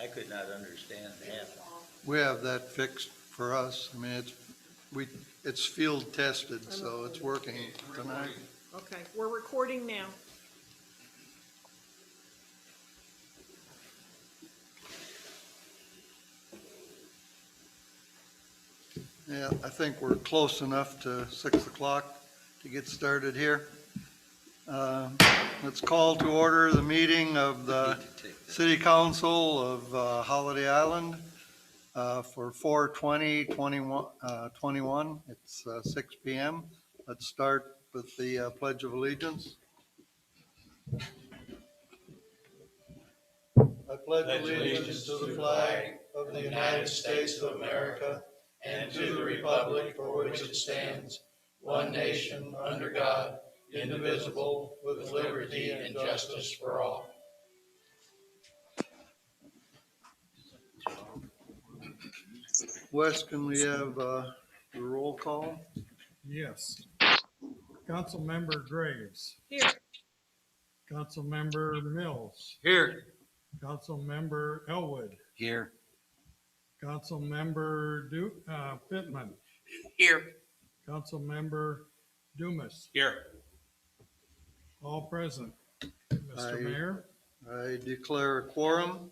I could not understand that. We have that fixed for us. I mean, it's field tested, so it's working tonight. Okay, we're recording now. Yeah, I think we're close enough to 6 o'clock to get started here. Let's call to order the meeting of the City Council of Holiday Island for 4/20/21. It's 6 p.m. Let's start with the Pledge of Allegiance. I pledge allegiance to the flag of the United States of America and to the republic for which it stands, one nation, under God, indivisible, with liberty and justice for all. Wes, can we have the roll call? Yes. Councilmember Graves. Here. Councilmember Mills. Here. Councilmember Elwood. Here. Councilmember Pittman. Here. Councilmember Dumas. Here. All present. Mr. Mayor. I declare a quorum.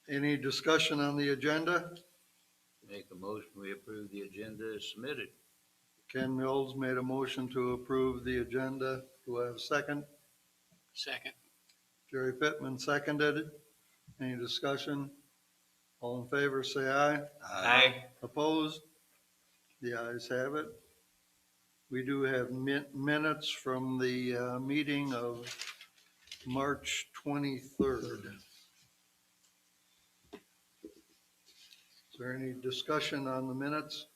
Any discussion on the agenda? Make a motion, we approve the agenda as submitted. Ken Mills made a motion to approve the agenda. Do I have a second? Second. Jerry Pittman seconded it. Any discussion? All in favor, say aye. Aye. Opposed? The ayes have it. We do have minutes from the meeting of March 23rd. Is there any discussion on the minutes?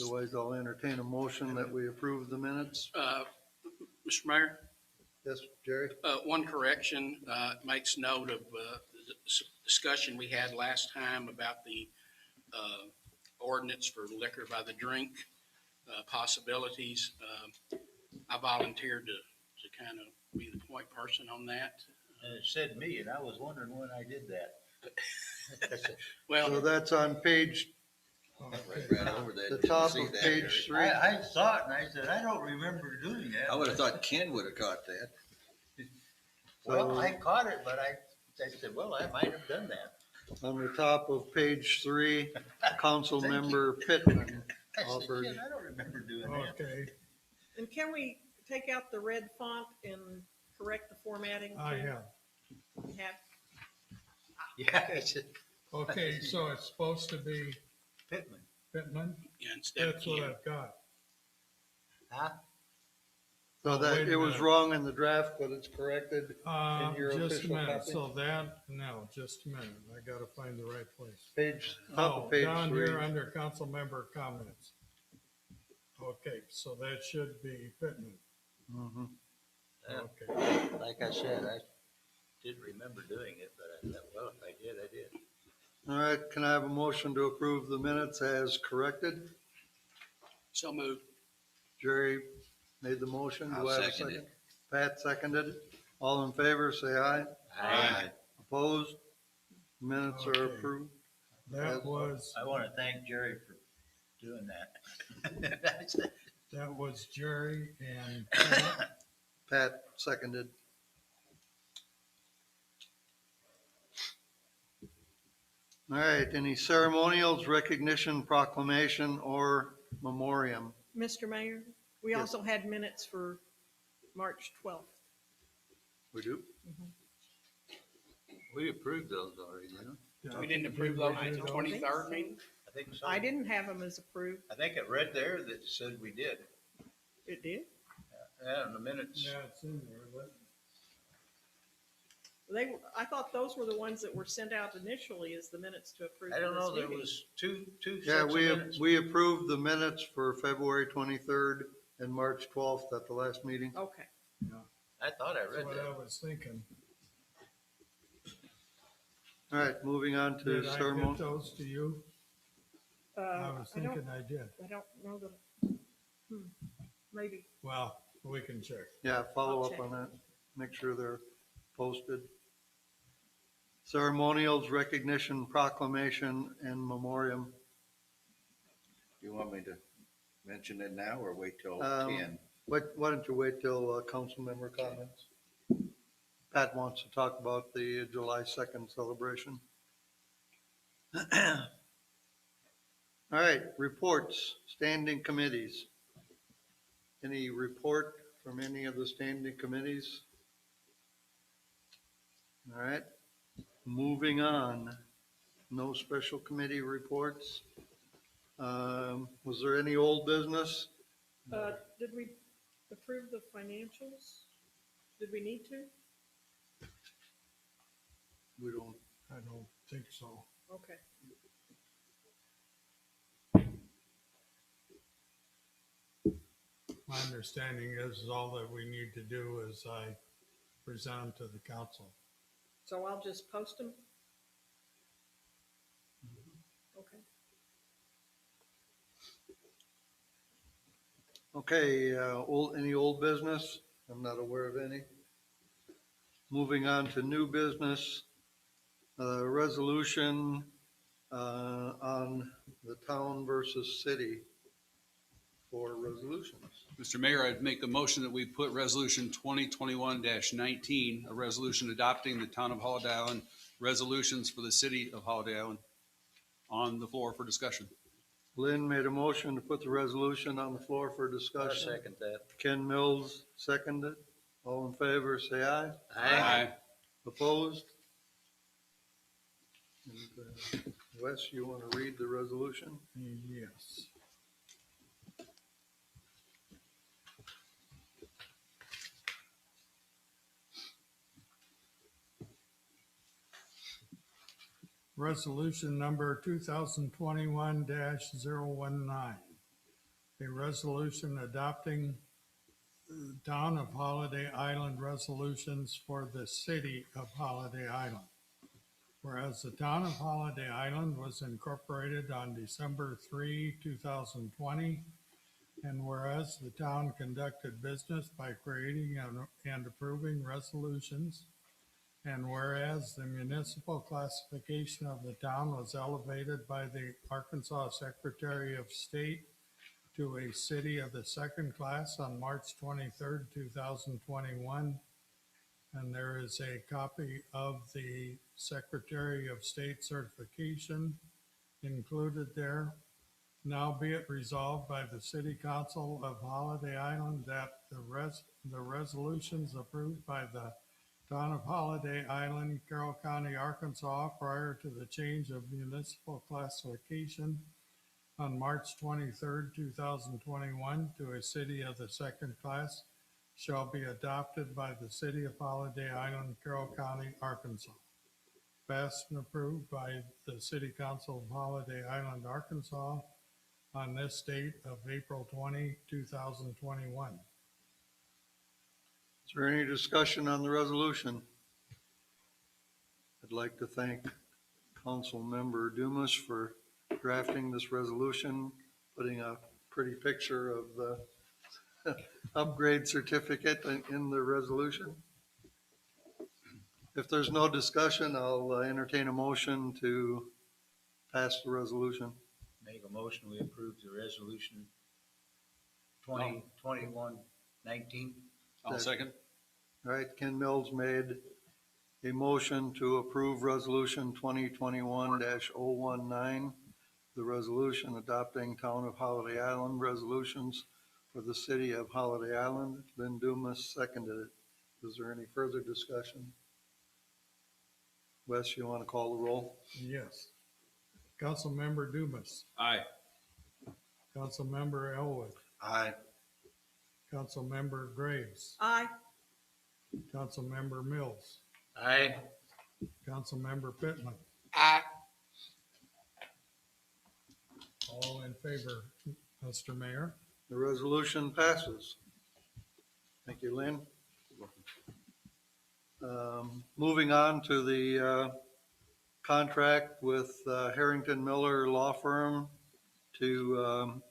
Otherwise, I'll entertain a motion that we approve the minutes. Mr. Mayor, Yes, Jerry? one correction, makes note of the discussion we had last time about the ordinance for liquor by the drink possibilities. I volunteered to kind of be the point person on that. And it said me, and I was wondering when I did that. So Well, that's on page, Right over that. the Didn't top see of that. page 3. I saw it and I said, I don't remember doing that. I would have thought Ken would have caught that. Well, I caught it, but I said, well, I might have done that. On the top of page 3, Councilmember Pittman I said, offered. "Shit, I don't remember doing that." Okay, And can we take out the red font and correct the formatting? I Ken? have. You have? Yeah, I said, Okay, so it's supposed to be Pittman, Pittman. yeah, instead of That's what Ken. I've got. huh? So Oh, that wait a it was minute. wrong in the draft, but it's corrected in your Just a official minute. copy. So that, no, just a minute. I gotta find the right place. Page, top Oh, of page down 3. here under council member comments. Okay, so that should be Pittman. Mhm. Yeah. Okay. Like I said, I didn't remember doing it, but I thought, well, if I did, I did. All right, can I have a motion to approve the minutes as corrected? So moved. Jerry made the motion. Do I'll I have a second it. second? Pat seconded it. All in favor, say aye. Aye. Opposed? Minutes are Okay. approved. That was, I want to thank Jerry for doing that. I said, that was Jerry and Pat seconded. All right, any ceremonials, recognition, proclamation, or memoriam? Mr. Mayor, we Yes. also had minutes for March 12th. We do? We approved those already, didn't we? We didn't approve those at the 23rd meeting? I think so. I didn't have them as approved. I think it read there that it said we did. It did? Yeah, in the minutes. Yeah, it's in there, but I thought those were the ones that were sent out initially as the minutes to approve I don't for this know, there meeting. was two Yeah, sets of minutes. we approved the minutes for February 23rd and March 12th at the last meeting. Okay. I thought I that's read what I that. was thinking. All right, moving on to Did I get ceremony. those to you? I was I don't, thinking I did. I don't know that, maybe. Well, we can check. Yeah, follow I'll up check. on that. Make sure they're posted. ceremonials, recognition, proclamation, and memoriam. You want me to mention it now or wait till Um, 10? Why don't you wait till council member comments? Pat wants to talk about the July 2nd celebration. All right, reports, standing committees. Any report from any of the standing committees? All right, moving on. No special committee reports. Was there any old business? Did we approve the financials? Did we need to? We don't. I don't think so. Okay. My understanding is all that we need to do is I present them to the council. So I'll just post them? Okay. Okay, any old business? I'm not aware of any. Moving on to new business, resolution on the town versus city for resolutions. Mr. Mayor, I'd make a motion that we put resolution 2021-19, a resolution adopting the town of Holiday Island resolutions for the city of Holiday Island, on the floor for discussion. Lynn made a motion to put the resolution on the floor for I discussion. second that. Ken Mills seconded. All in favor, say aye. Aye. Opposed? And, Wes, you want to read the resolution? Yes. Resolution number 2021-019. A resolution adopting the Town of Holiday Island resolutions for the city of Holiday Island. Whereas the Town of Holiday Island was incorporated on December 3, 2020, and whereas the town conducted business by creating and approving resolutions, and whereas the municipal classification of the town was elevated by the Arkansas Secretary of State to a city of the second class on March 23rd, 2021. And there is a copy of the Secretary of State certification included there. Now be it resolved by the City Council of Holiday Island that the resolutions approved by the Town of Holiday Island, Carroll County, Arkansas, prior to the change of municipal classification on March 23rd, 2021, to a city of the second class, shall be adopted by the City of Holiday Island, Carroll County, Arkansas. Passed and approved by the City Council of Holiday Island, Arkansas, on this date of April 20, 2021. Is there any discussion on the resolution? I'd like to thank Council Member Dumas for drafting this resolution, putting a pretty picture of the upgrade certificate in the resolution. If there's no discussion, I'll entertain a motion to pass the resolution. Make a motion, we approve the resolution 2021-19. I'll second. All right, Ken Mills made a motion to approve resolution 2021-019, the resolution adopting Town of Holiday Island resolutions for the city of Holiday Island. Lynn Dumas seconded it. Is there any further discussion? Wes, you want to call the roll? Yes. Councilmember Dumas, Aye. Councilmember Elwood, Aye. Councilmember Graves, Aye. Councilmember Mills, Aye. Councilmember Pittman, Aye. all in favor, Mr. Mayor. The resolution passes. Thank you, Lynn. Moving on to the contract with Harrington Miller Law Firm to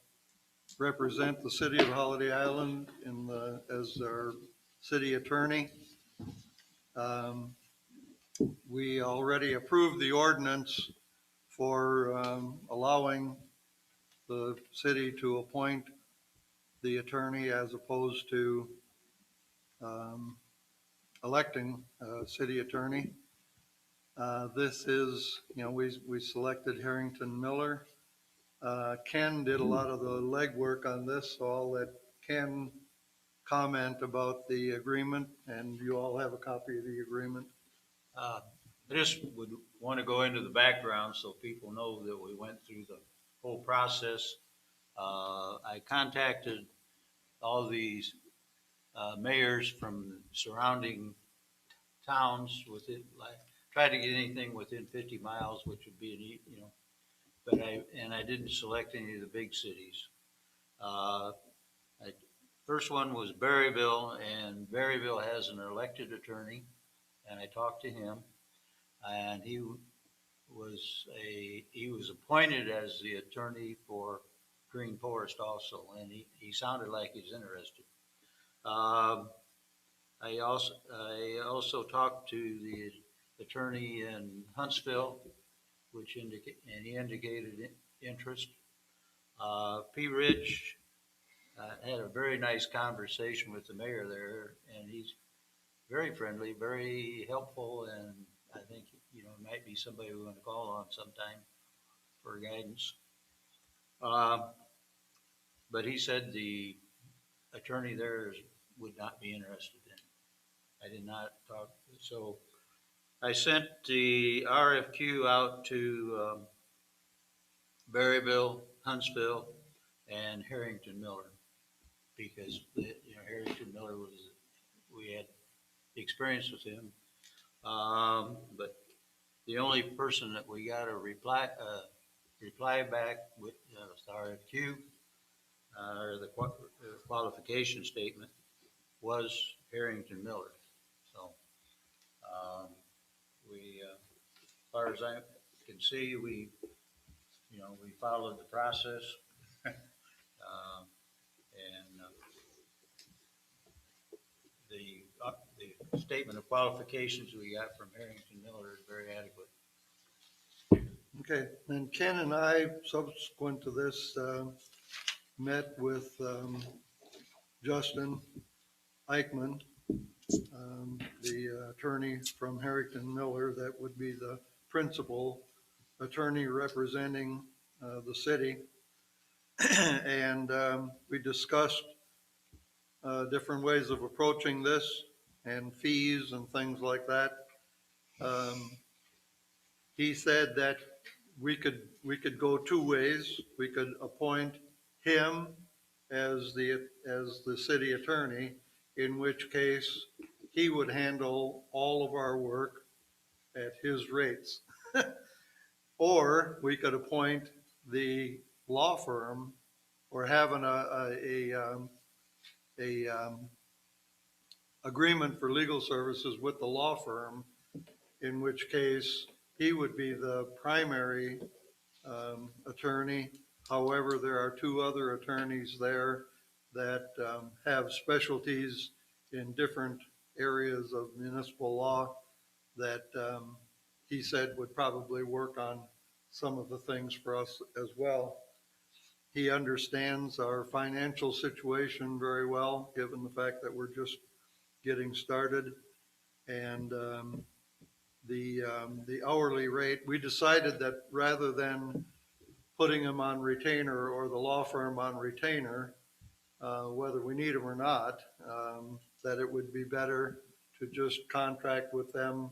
represent the city of Holiday Island as our city attorney. we already approved the ordinance for allowing the city to appoint the attorney as opposed to um, electing a city attorney. This is, we selected Harrington Miller. Ken did a lot of the legwork on this, so I'll let Ken comment about the agreement, and you all have a copy of the agreement. I just would want to go into the background so people know that we went through the whole process. I contacted all these mayors from surrounding towns within, like, tried to get anything within 50 miles, which would be, but I didn't select any of the big cities. First one was Berryville, and Berryville has an elected attorney, and I talked to him, and he was appointed as the attorney for Green Forest also, and he sounded like he's interested. I also talked to the attorney in Huntsville, and he indicated interest. P. Ridge had a very nice conversation with the mayor there, and he's very friendly, very helpful, and I think, might be somebody we want to call on sometime for guidance. But he said the attorney there would not be interested in it. I did not talk, so I sent the RFQ out to Berryville, Huntsville, and Harrington Miller, because Harrington Miller we had experience with him, but the only person that we got a reply back with the RFQ or the qualification statement was Harrington Miller. So as far as I can see, we followed the process, and the statement of qualifications we got from Harrington Miller is very adequate. Okay, and Ken and I, subsequent to this, met with Justin Eichmann, the attorney from Harrington Miller that would be the principal attorney representing the city. And we discussed different ways of approaching this and fees and things like that. He said that we could go two ways. We could appoint him as the city attorney, in which case he would handle all of our work at his rates. Or we could appoint the law firm, or have a agreement for legal services with the law firm, in which case he would be the primary attorney. However, there are two other attorneys there that have specialties in different areas of municipal law that he said would probably work on some of the things for us as well. He understands our financial situation very well, given the fact that we're just getting started. And the hourly rate, we decided that rather than putting him on retainer or the law firm on retainer, whether we need them or not, that it would be better to just contract with them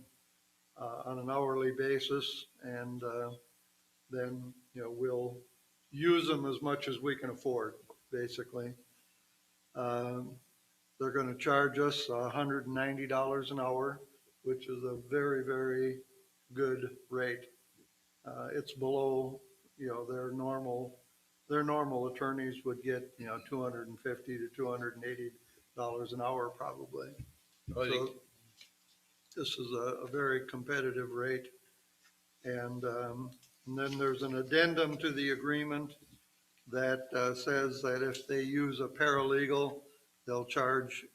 on an hourly basis, and then we'll use them as much as we can afford, basically. They're going to charge us $190 an hour, which is a very, very good rate. It's below, their normal attorneys would get, $250 to $280 an hour probably. So this is a very competitive rate. And then there's an addendum to the agreement that says that if they use a paralegal, they'll charge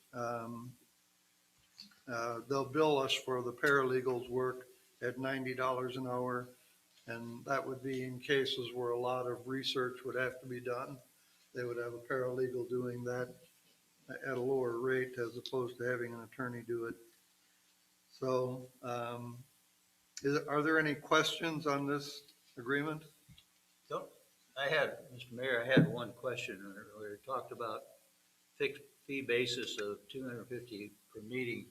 They'll bill us for the paralegals work at $90 an hour. And that would be in cases where a lot of research would have to be done. They would have a paralegal doing that at a lower rate as opposed to having an attorney do it. So, are there any questions on this agreement? Don't, Mr. Mayor, I had one question. We talked about fixed fee basis of $250 per meeting.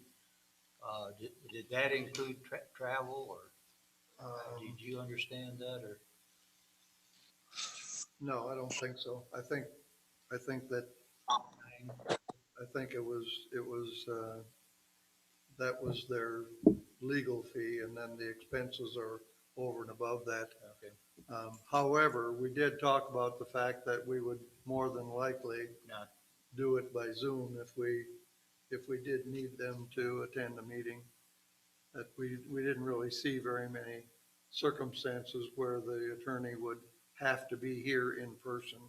Did that include travel, or did you understand that, or? No, I don't think so. I think that, I think it was, that was their legal fee, and then the expenses are over and above that. Okay. However, we did talk about the fact that we would more than likely Not, do it by Zoom if we did need them to attend a meeting. That we didn't really see very many circumstances where the attorney would have to be here in person.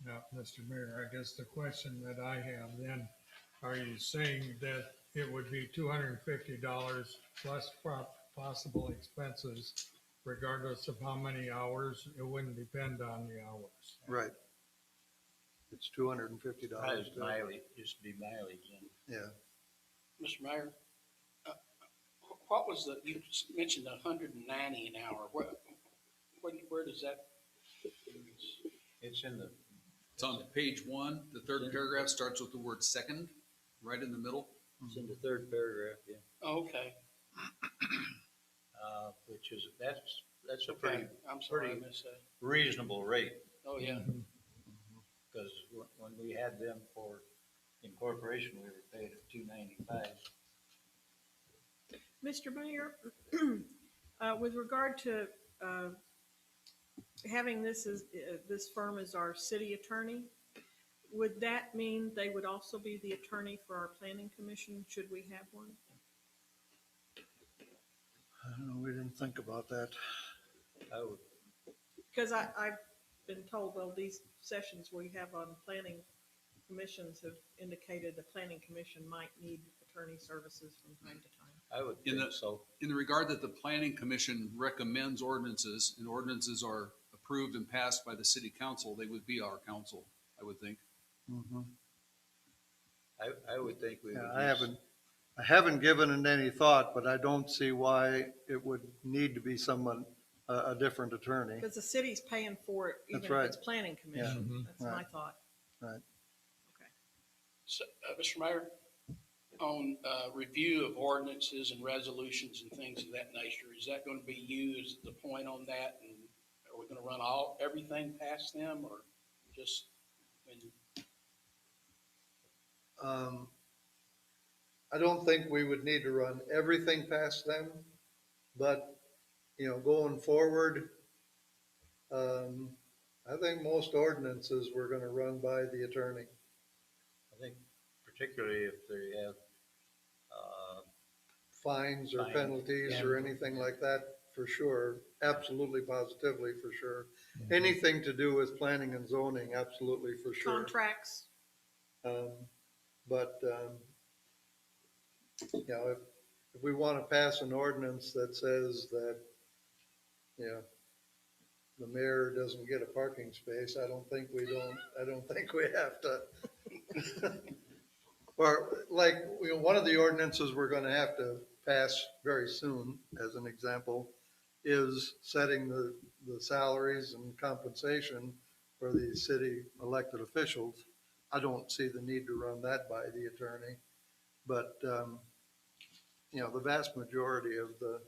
Now, Mr. Mayor, I guess the question that I have then, are you saying that it would be $250 plus possible expenses regardless of how many hours? It wouldn't depend on the hours. Right. It's $250. mileage, just be mileage then. Yeah. Mr. Mayor, what was you mentioned 190 an hour. Where does that? It's in the, It's on page 1. The third paragraph starts with the word second, right in the middle. it's in the third paragraph, yeah. Oh, okay. Which is, that's a Okay. pretty I'm sorry, I pretty- missed that. reasonable rate, Oh, yeah. because when we had them for incorporation, we were paid at $295. Mr. Mayor, with regard to having this as this firm as our city attorney, would that mean they would also be the attorney for our planning commission, should we have one? I don't know, we didn't think about that. I would, Because I've been told, well, these sessions we have on planning commissions have indicated the planning commission might need attorney services from time to time. I would In think the- so. In the regard that the planning commission recommends ordinances and ordinances are approved and passed by the city council, they would be our council, I would think. Mm-hmm. I would think we would. Yeah, I haven't given it any thought, but I don't see why it would need to be someone, a different attorney. Because the city's paying for it, even That's if right. it's planning commission. Mhm. That's my Right. thought. Right. Okay. So, Mr. Mayor, on review of ordinances and resolutions and things of that nature, is that going to be you as the point on that? And are we going to run everything past them, or just, I don't think we would need to run everything past them, but, going forward, I think most ordinances we're gonna run by the attorney. I think particularly if they have, Fines or Fines, penalties or anything like that, for sure, absolutely positively for sure. Anything to do with planning and zoning, absolutely for sure. Contracts, But, if we want to pass an ordinance that says that, the mayor doesn't get a parking space, I don't think we have to. Or like, one of the ordinances we're going to have to pass very soon, as an example, is setting the salaries and compensation for the city elected officials. I don't see the need to run that by the attorney, but, the vast majority of the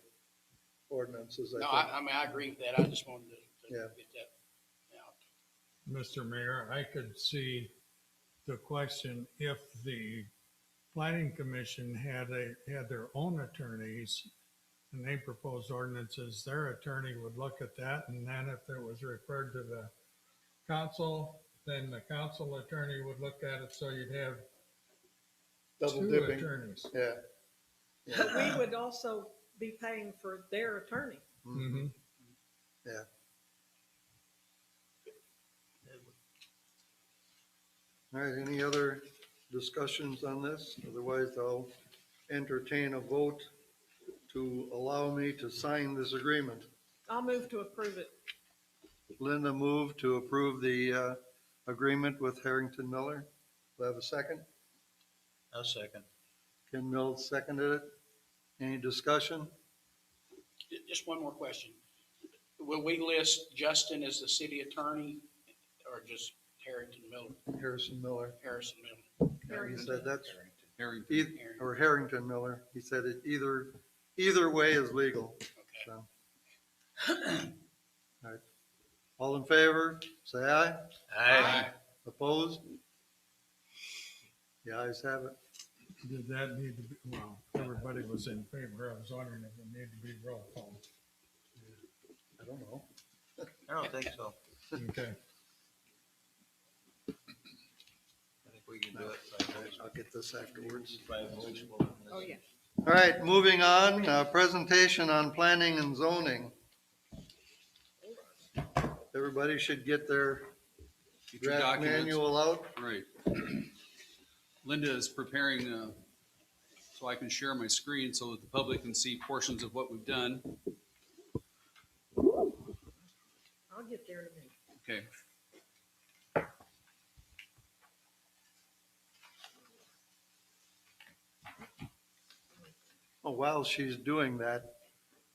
ordinances, no, I think. I mean, I agree with that. I just wanted to Yeah. get that out. Mr. Mayor, I could see the question if the planning commission had their own attorneys and they proposed ordinances, their attorney would look at that, and then if it was referred to the council, then the council attorney would look at it, so you'd have Double two dipping, attorneys. yeah. but we would also be paying for their attorney. Mm-hmm. Yeah. All right, any other discussions on this? Otherwise, I'll entertain a vote to allow me to sign this agreement. I'll move to approve it. Linda moved to approve the agreement with Harrington Miller. Do I have a second? I'll second. Ken Mills seconded it. Any discussion? Just one more question. Will we list Justin as the city attorney or just Harrington Miller, Harrison Miller. Harrison Miller? He said that's, Harrington. or Harrington Miller. He said it either way is legal. Okay. So. All right. All in favor, say aye. Aye. Opposed? The ayes have it. Did that need to be, well, everybody was in favor. I was wondering if it needed to be roll call. I don't know. I don't think so. Okay. I think we can do it by voice. I'll get this afterwards. By voice vote on this. Oh, yeah. All right, moving on, presentation on planning and zoning. Everybody should get their Get your draft documents. manual out. Right. Linda is preparing, so I can share my screen so that the public can see portions of what we've done. I'll get there in a minute. Okay. Oh, while she's doing that,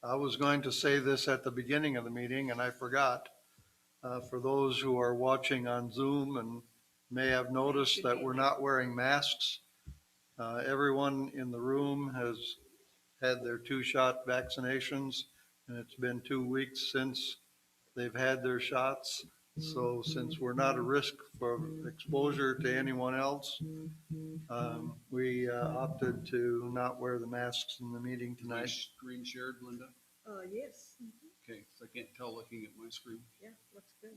I was going to say this at the beginning of the meeting and I forgot. For those who are watching on Zoom and may have noticed that we're not wearing masks, everyone in the room has had their 2-shot vaccinations, and it's been 2 weeks since they've had their shots. So since we're not a risk for exposure to anyone else, we opted to not wear the masks in the meeting Is my tonight. screen shared, Linda? Yes. Okay, so I can't tell looking at my screen. Yeah, looks good.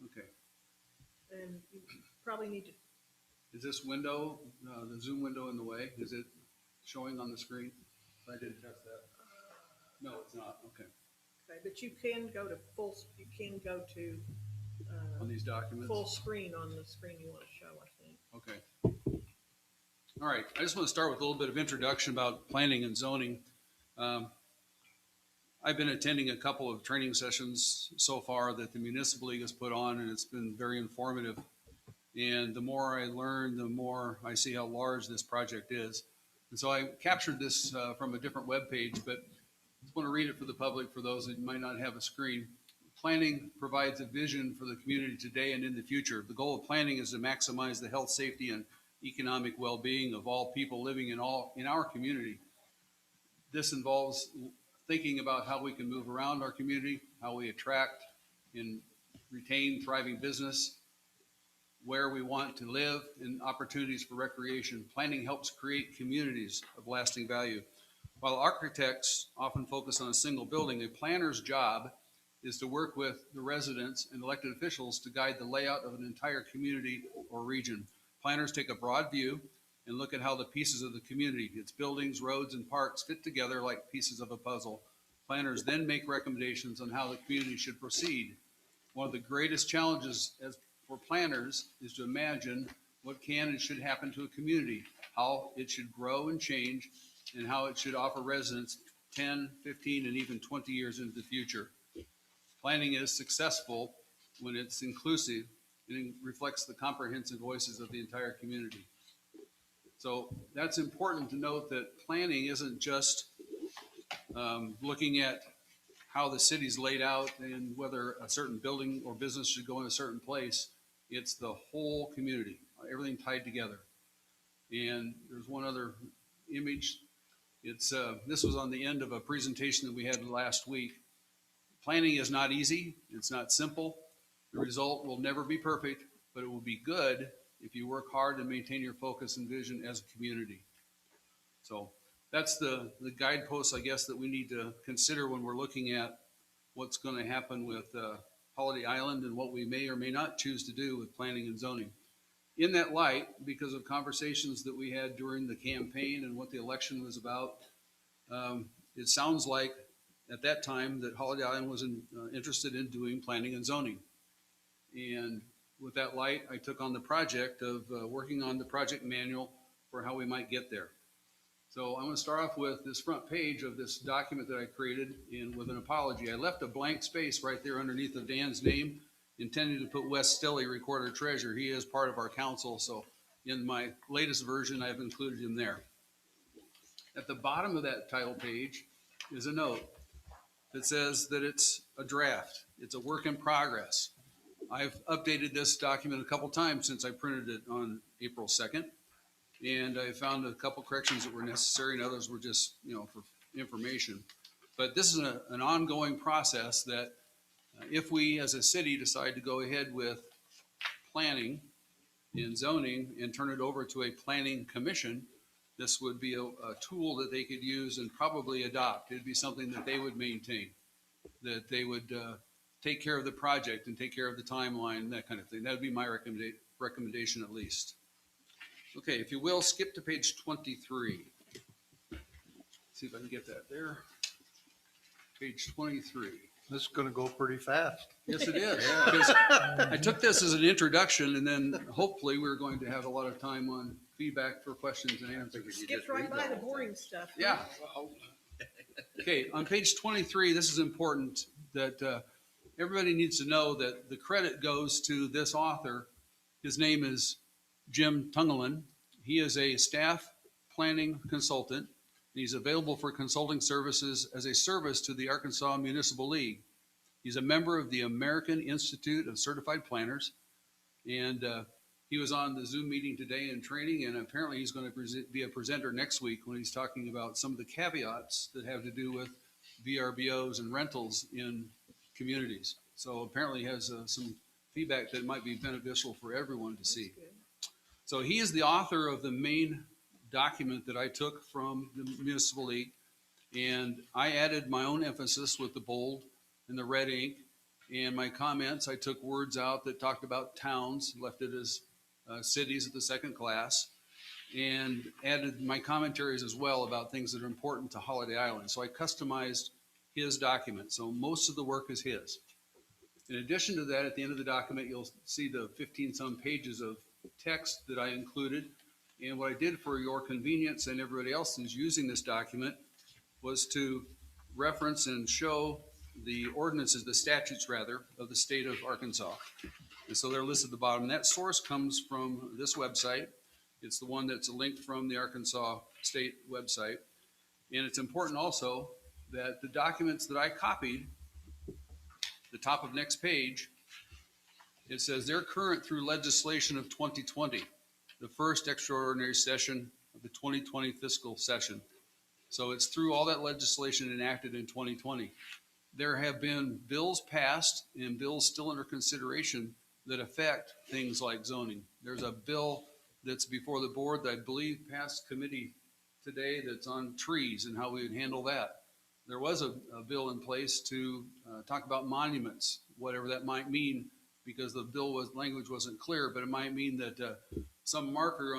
Okay. And you probably need to, Is this window, the Zoom window in the way? Is it showing on the screen? I didn't test that. No, it's not. Okay. okay, but you can go to On these documents? full screen on the screen you want to show, I think. Okay. All right. I just want to start with a little bit of introduction about planning and zoning. I've been attending a couple of training sessions so far that the Municipal League has put on, and it's been very informative. And the more I learn, the more I see how large this project is. And so I captured this from a different web page, but I just want to read it for the public, for those that might not have a screen. Planning provides a vision for the community today and in the future. The goal of planning is to maximize the health, safety, and economic well-being of all people living in our community. This involves thinking about how we can move around our community, how we attract and retain thriving business, where we want to live, and opportunities for recreation. Planning helps create communities of lasting value. While architects often focus on a single building, a planner's job is to work with the residents and elected officials to guide the layout of an entire community or region. Planners take a broad view and look at how the pieces of the community, its buildings, roads, and parks fit together like pieces of a puzzle. Planners then make recommendations on how the community should proceed. One of the greatest challenges for planners is to imagine what can and should happen to a community, how it should grow and change, and how it should offer residents 10, 15, and even 20 years into the future. Planning is successful when it's inclusive and it reflects the comprehensive voices of the entire community. So that's important to note, that planning isn't just looking at how the city's laid out and whether a certain building or business should go in a certain place. It's the whole community, everything tied together. And there's one other image. This was on the end of a presentation that we had last week. Planning is not easy. It's not simple. The result will never be perfect, but it will be good if you work hard and maintain your focus and vision as a community. So that's the guideposts, I guess, that we need to consider when we're looking at what's going to happen with Holiday Island and what we may or may not choose to do with planning and zoning. In that light, because of conversations that we had during the campaign and what the election was about, it sounds like at that time that Holiday Island was interested in doing planning and zoning. And with that light, I took on the project of working on the project manual for how we might get there. So I'm going to start off with this front page of this document that I created, and with an apology. I left a blank space right there underneath of Dan's name, intending to put Wes Stilley, Recorder Treasurer. He is part of our council, so in my latest version, I've included him there. At the bottom of that title page is a note that says that it's a draft. It's a work in progress. I've updated this document a couple times since I printed it on April 2nd. And I found a couple corrections that were necessary, and others were just, for information. But this is an ongoing process that if we as a city decide to go ahead with planning and zoning and turn it over to a planning commission, this would be a tool that they could use and probably adopt. It'd be something that they would maintain, that they would take care of the project and take care of the timeline, that kind of thing. That would be my recommendation at least. Okay, if you will, skip to page 23. See if I can get that there. Page 23. This is gonna go pretty fast. Yes, it is. Because I took this as an introduction, and then hopefully we're going to have a lot of time on feedback for questions and answers. Skipped right by the boring stuff. Yeah. Okay, on page 23, this is important that everybody needs to know that the credit goes to this author. His name is Jim Tungelin. He is a staff planning consultant. He's available for consulting services as a service to the Arkansas Municipal League. He's a member of the American Institute of Certified Planners, and he was on the Zoom meeting today in training, and apparently he's going to be a presenter next week when he's talking about some of the caveats that have to do with VRBOs and rentals in communities. So apparently he has some feedback that might be beneficial for everyone to see. So he is the author of the main document that I took from the Municipal League, and I added my own emphasis with the bold and the red ink, and my comments, I took words out that talked about towns, left it as cities of the second class, and added my commentaries as well about things that are important to Holiday Island. So I customized his document, so most of the work is his. In addition to that, at the end of the document, you'll see the 15-some pages of text that I included. And what I did for your convenience and everybody else who's using this document was to reference and show the ordinances, the statutes rather, of the state of Arkansas. And so they're listed at the bottom. And that source comes from this website. It's the one that's linked from the Arkansas state website. And it's important also that the documents that I copied, the top of next page, it says they're current through legislation of 2020, the first extraordinary session of the 2020 fiscal session. So it's through all that legislation enacted in 2020. There have been bills passed and bills still under consideration that affect things like zoning. There's a bill that's before the board that I believe passed committee today that's on trees and how we would handle that. There was a bill in place to talk about monuments, whatever that might mean, because the bill language wasn't clear, but it might mean that some marker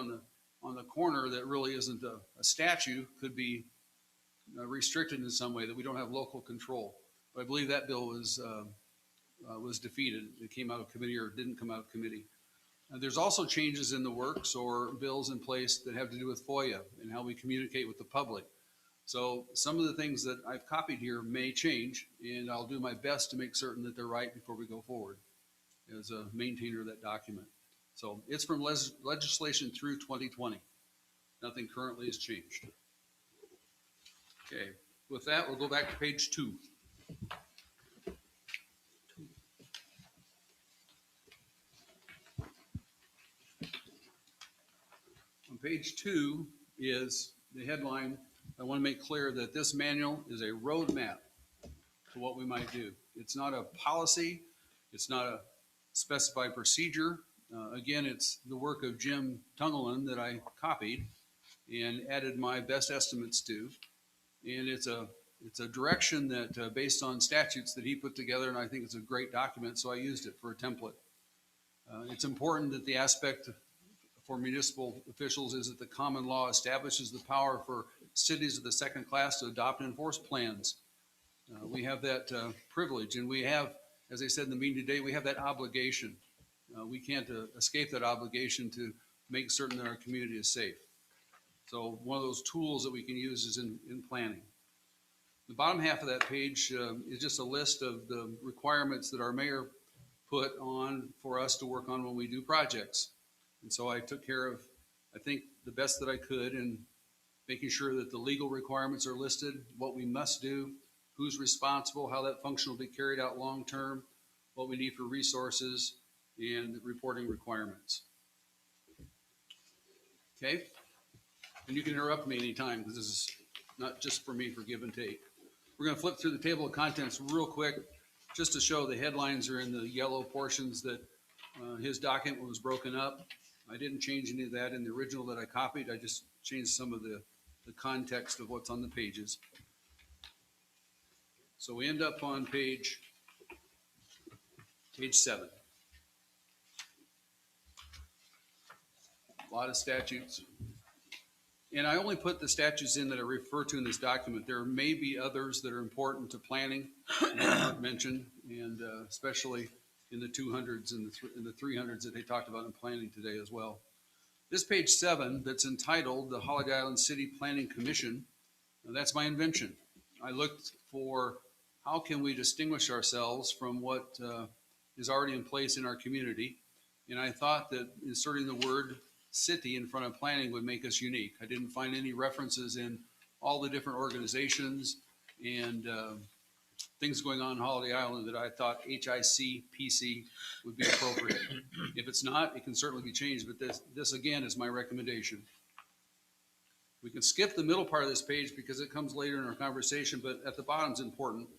on the corner that really isn't a statue could be restricted in some way, that we don't have local control. But I believe that bill was defeated. It came out of committee or didn't come out of committee. There's also changes in the works or bills in place that have to do with FOIA and how we communicate with the public. So some of the things that I've copied here may change, and I'll do my best to make certain that they're right before we go forward as a maintainer of that document. So it's from legislation through 2020. Nothing currently has changed. Okay, with that, we'll go back to page 2. On page 2 is the headline. I want to make clear that this manual is a roadmap to what we might do. It's not a policy. It's not a specified procedure. Again, it's the work of Jim Tungelin that I copied and added my best estimates to. And it's a direction that based on statutes that he put together, and I think it's a great document, so I used it for a template. It's important that the aspect for municipal officials is that the common law establishes the power for cities of the second class to adopt and enforce plans. We have that privilege, and we have, as I said in the meeting today, we have that obligation. we can't escape that obligation to make certain that our community is safe. So one of those tools that we can use is in planning. The bottom half of that page is just a list of the requirements that our mayor put on for us to work on when we do projects. And so I took care of, I think, the best that I could in making sure that the legal requirements are listed, what we must do, who's responsible, how that function will be carried out long-term, what we need for resources, and reporting requirements. Okay? And you can interrupt me anytime, because this is not just for me for give and take. We're going to flip through the table of contents real quick, just to show the headlines are in the yellow portions that his document was broken up. I didn't change any of that in the original that I copied. I just changed some of the context of what's on the pages. So we end up on page 7. A lot of statutes. And I only put the statutes in that I refer to in this document. There may be others that are important to planning that aren't mentioned, and especially in the 200s and the 300s that they talked about in planning today as well. This page 7 that's entitled the Holiday Island City Planning Commission, that's my invention. I looked for how can we distinguish ourselves from what is already in place in our community, and I thought that inserting the word city in front of planning would make us unique. I didn't find any references in all the different organizations and things going on in Holiday Island that I thought HIC-PC would be appropriate. If it's not, it can certainly be changed, but this again is my recommendation. We can skip the middle part of this page because it comes later in our conversation, but at the bottom is important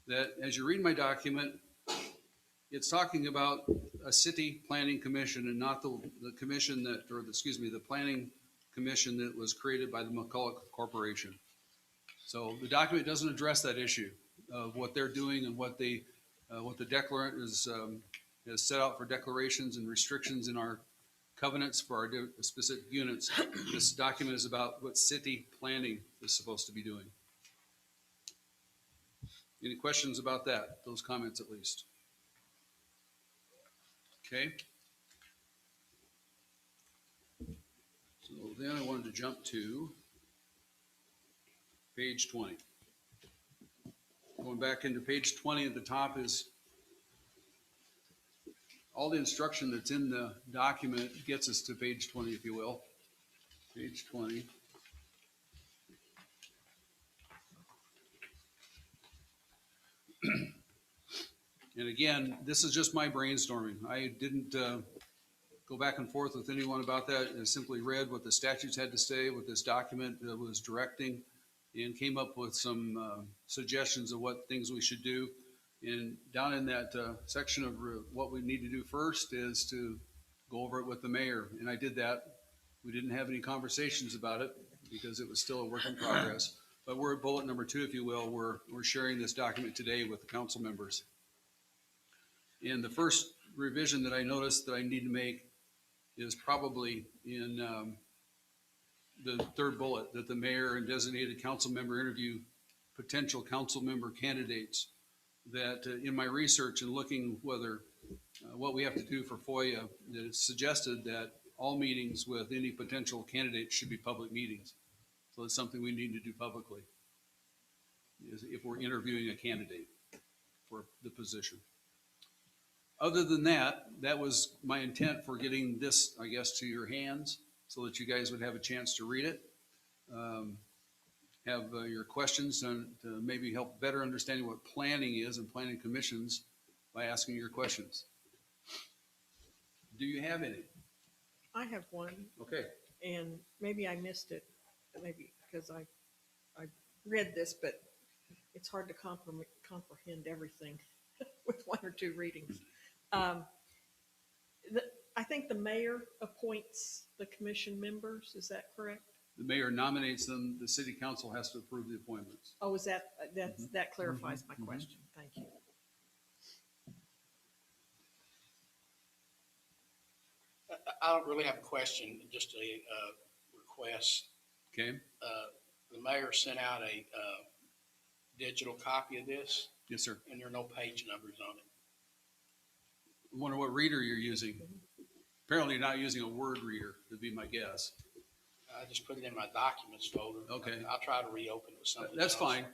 that as you read my document, it's talking about a city planning commission and not the commission that, or the planning commission that was created by the McCulloch Corporation. So the document doesn't address that issue of what they're doing and what the declarant has set out for declarations and restrictions in our covenants for our specific units. This document is about what city planning is supposed to be doing. Any questions about that? Those comments at least. Okay. So then I wanted to jump to page 20. Going back into page 20 at the top is all the instruction that's in the document gets us to page 20, if you will. Page 20. And again, this is just my brainstorming. I didn't go back and forth with anyone about that. I simply read what the statutes had to say, what this document was directing, and came up with some suggestions of what things we should do. And down in that section of what we need to do first is to go over it with the mayor. And I did that. We didn't have any conversations about it because it was still a work in progress. But we're at bullet number 2, if you will. We're sharing this document today with the council members. And the first revision that I noticed that I need to make is probably in the third bullet, that the mayor and designated council member interview potential council member candidates. That in my research and looking whether what we have to do for FOIA, that it's suggested that all meetings with any potential candidates should be public meetings. So it's something we need to do publicly if we're interviewing a candidate for the position. Other than that, that was my intent for getting this, I guess, to your hands so that you guys would have a chance to read it. Have your questions and to maybe help better understanding what planning is and planning commissions by asking your questions. Do you have any? I have one, Okay. and maybe I missed it, maybe because I read this, but it's hard to comprehend everything with 1 or 2 readings. I think the mayor appoints the commission members. Is that correct? The mayor nominates them. The city council has to approve the appointments. Oh, is that clarifies my question. Thank you. I don't really have a question, just a request. Okay. The mayor sent out a digital copy of this, Yes, sir. and there are no page numbers on it. I wonder what reader you're using. Apparently you're not using a word reader, would be my guess. I just put it in my documents folder. Okay. I'll try to reopen it with something That's else. fine.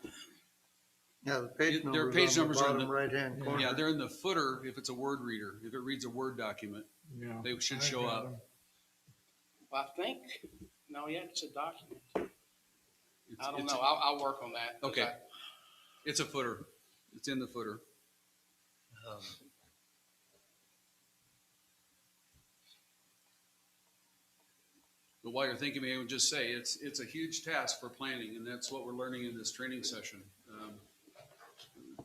Yeah, the page Their numbers page on the numbers are in bottom the- right-hand corner. Yeah, they're in the footer if it's a word reader. If it reads a Word document, Yeah. they should I show got up. 'em. Well, I think, no, yeah, it's a document. It's- I don't it's- know. I'll work on that. 'Cause Okay. It's a footer. It's in the footer. Um, But while you're thinking, maybe I would just say, it's a huge task for planning, and that's what we're learning in this training session.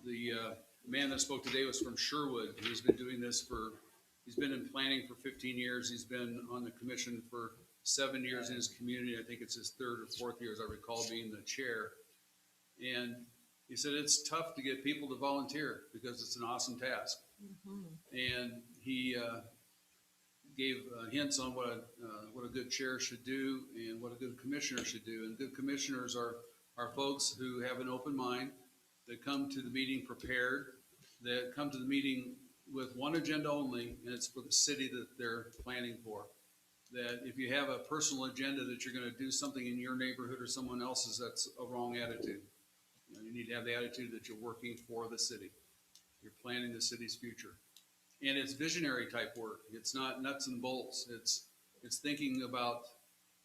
The man that spoke today was from Sherwood. He's been doing this he's been in planning for 15 years. He's been on the commission for 7 years in his community. I think it's his third or fourth year, as I recall, being the chair. And he said it's tough to get people to volunteer because it's an awesome task. And he gave hints on what a good chair should do and what a good commissioner should do. And good commissioners are folks who have an open mind, that come to the meeting prepared, that come to the meeting with one agenda only, and it's for the city that they're planning for. That if you have a personal agenda that you're going to do something in your neighborhood or someone else's, that's a wrong attitude. You need to have the attitude that you're working for the city. You're planning the city's future. And it's visionary type work. It's not nuts and bolts. It's thinking about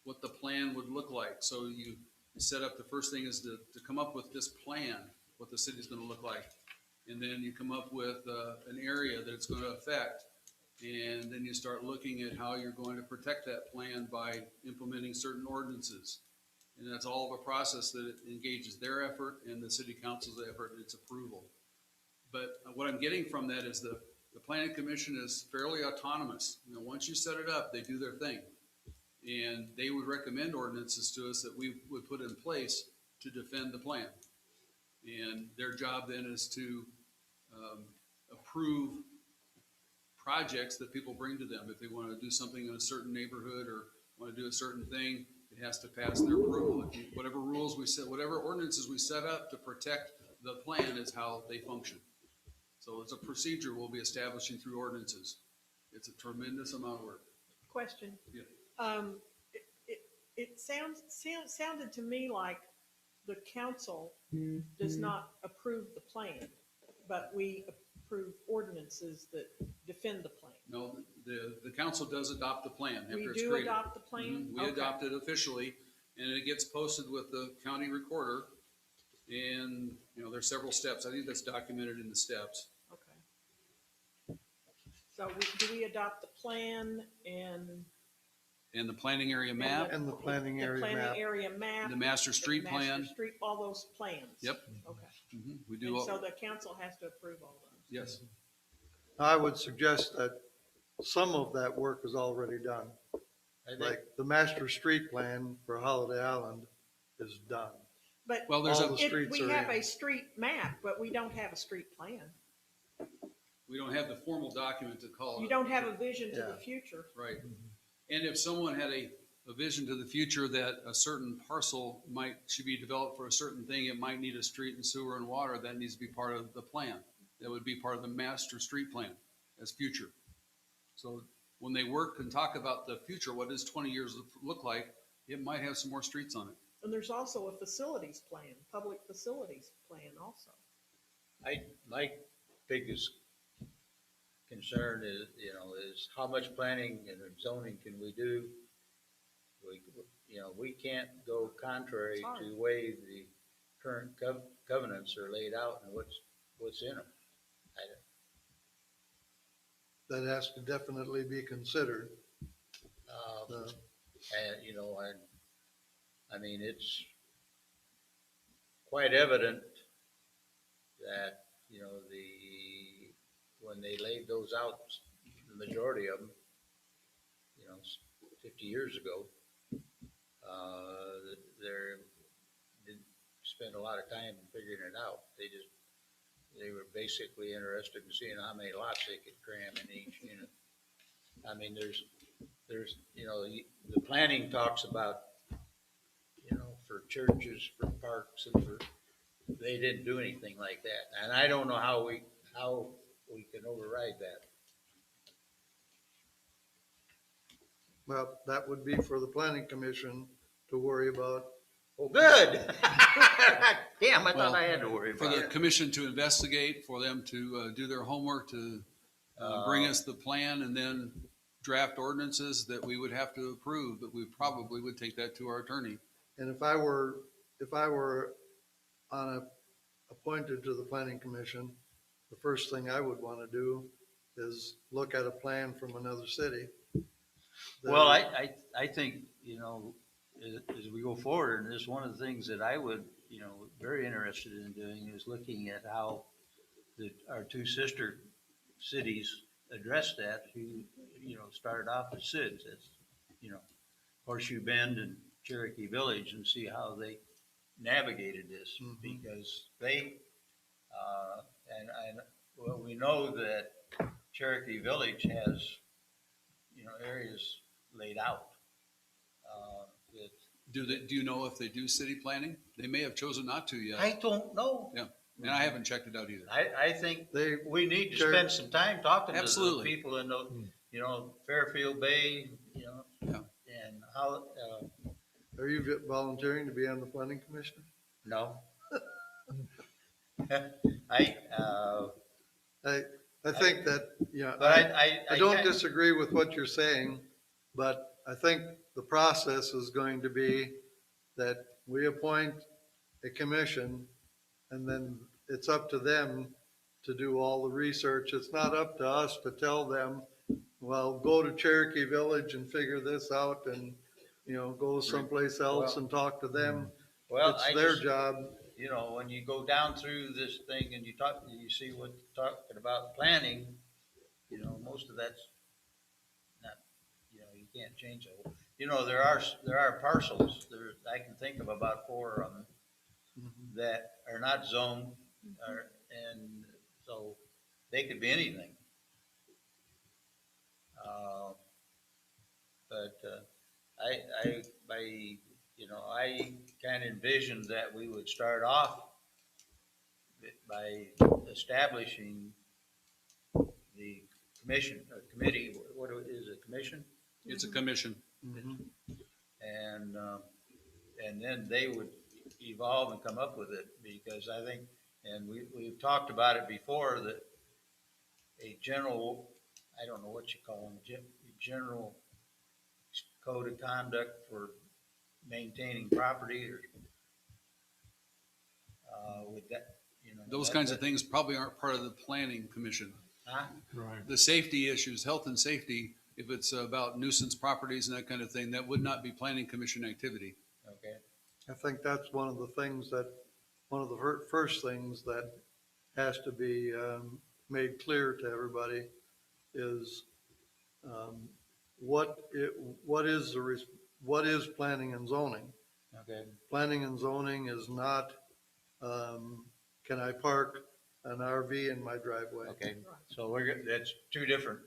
what the plan would look like. So you set up, the first thing is to come up with this plan, what the city's going to look like. And then you come up with an area that it's going to affect. And then you start looking at how you're going to protect that plan by implementing certain ordinances. And that's all of a process that engages their effort and the city council's effort and its approval. But what I'm getting from that is the planning commission is fairly autonomous. Once you set it up, they do their thing. And they would recommend ordinances to us that we would put in place to defend the plan. And their job then is to approve projects that people bring to them. If they want to do something in a certain neighborhood or want to do a certain thing, it has to pass their approval. Whatever rules we set, whatever ordinances we set up to protect the plan is how they function. So it's a procedure we'll be establishing through ordinances. It's a tremendous amount of work. Question. Yeah. It sounded to me like the council does not approve the plan, but we approve ordinances that defend the plan. No, the council does adopt the plan after We it's do created. adopt the plan? We Okay. adopt it officially, and it gets posted with the county recorder. And, there's several steps. I think that's documented in the steps. Okay. So do we adopt the plan and? And the planning area map, And the planning The area map. planning area map. the master street the plan. Master street, all those plans. Yep. Okay. We do And all, so the council has to approve all those. yes. I would suggest that some of that work is already done. I think, Like the master street plan for Holiday Island is done. But Well, there's All a, the streets we are have in. a street map, but we don't have a street plan. we don't have the formal document to call it. You don't have a vision to the Yeah. future. Right. And if someone had a vision to the future that a certain parcel should be developed for a certain thing, it might need a street and sewer and water, that needs to be part of the plan. That would be part of the master street plan as future. So when they work and talk about the future, what does 20 years look like, it might have some more streets on it. And there's also a facilities plan, public facilities plan also. my biggest concern is, is how much planning and zoning can we do? We can't go contrary It's hard. to the way the current covenants are laid out and what's in them. That has to definitely be considered. And it's quite evident that, when they laid those out, the majority of them, 50 years ago, they didn't spend a lot of time figuring it out. They were basically interested in seeing how many lots they could cram in each unit. There's the planning talks about, for churches, for parks, and they didn't do anything like that. And I don't know how we can override that. Well, that would be for the planning commission to worry about. Oh, good. Damn, I Well, thought I had to worry For about the it. commission to investigate, for them to do their homework, to bring us the plan and then draft ordinances that we would have to approve, but we probably would take that to our attorney. And if I were appointed to the planning commission, the first thing I would want to do is look at a plan from another city. Well, I think, as we go forward, and this is one of the things that I would, very interested in doing is looking at how our two sister cities address that, who, started off as SIDS, as, Horseshoe Bend and Cherokee Village, and see how they navigated this, because they, well, we know that Cherokee Village has, areas laid out. That Do you know if they do city planning? They may have chosen not to yet. I don't know. Yeah, and I haven't checked it out either. I think They- we need to Sure. spend some time talking to the Absolutely. people in the, Fairfield Bay, Yeah. and how, Are you volunteering to be on the planning commission? no. I, I think that, but I don't disagree with what you're saying, but I think the process is going to be that we appoint a commission and then it's up to them to do all the research. It's not up to us to tell them, well, go to Cherokee Village and figure this out and, go someplace else and talk to them. Well, It's their just, job. when you go down through this thing and you see what they're talking about planning, most of that's not, you can't change it. There are parcels, I can think of about 4 of them that are not zoned, and so they could be anything. But I kind of envisioned that we would start off by establishing the committee, what is it, commission? It's a commission. And then they would evolve and come up with it, because I think, and we've talked about it before, that a general, I don't know what you call them, general code of conduct for maintaining property, or with that, Those kinds of things probably aren't part of the planning commission. Huh? Right. The safety issues, health and safety, if it's about nuisance properties and that kind of thing, that would not be planning commission activity. Okay. I think that's one of the first things that has to be made clear to everybody is what is planning and zoning. Okay. Planning and zoning is not, can I park an RV in my driveway? Okay, so that's two different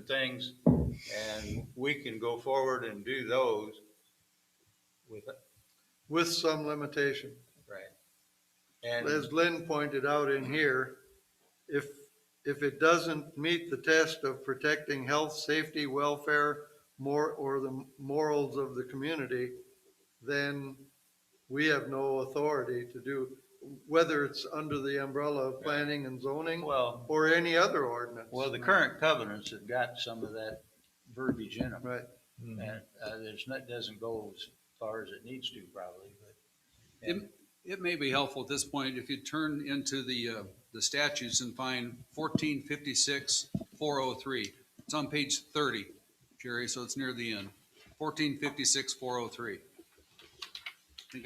things, and we can go forward and do those With some limitation. right. And As Lynn pointed out in here, if it doesn't meet the test of protecting health, safety, welfare, or the morals of the community, then we have no authority to do, whether it's under the umbrella of planning and zoning well, or any other ordinance. the current covenants have got some of that verbiage in them. Right. And doesn't go as far as it needs to, probably, but. It may be helpful at this point if you turn into the statutes and find 1456-403. It's on page 30, Jerry, so it's near the end. 1456-403.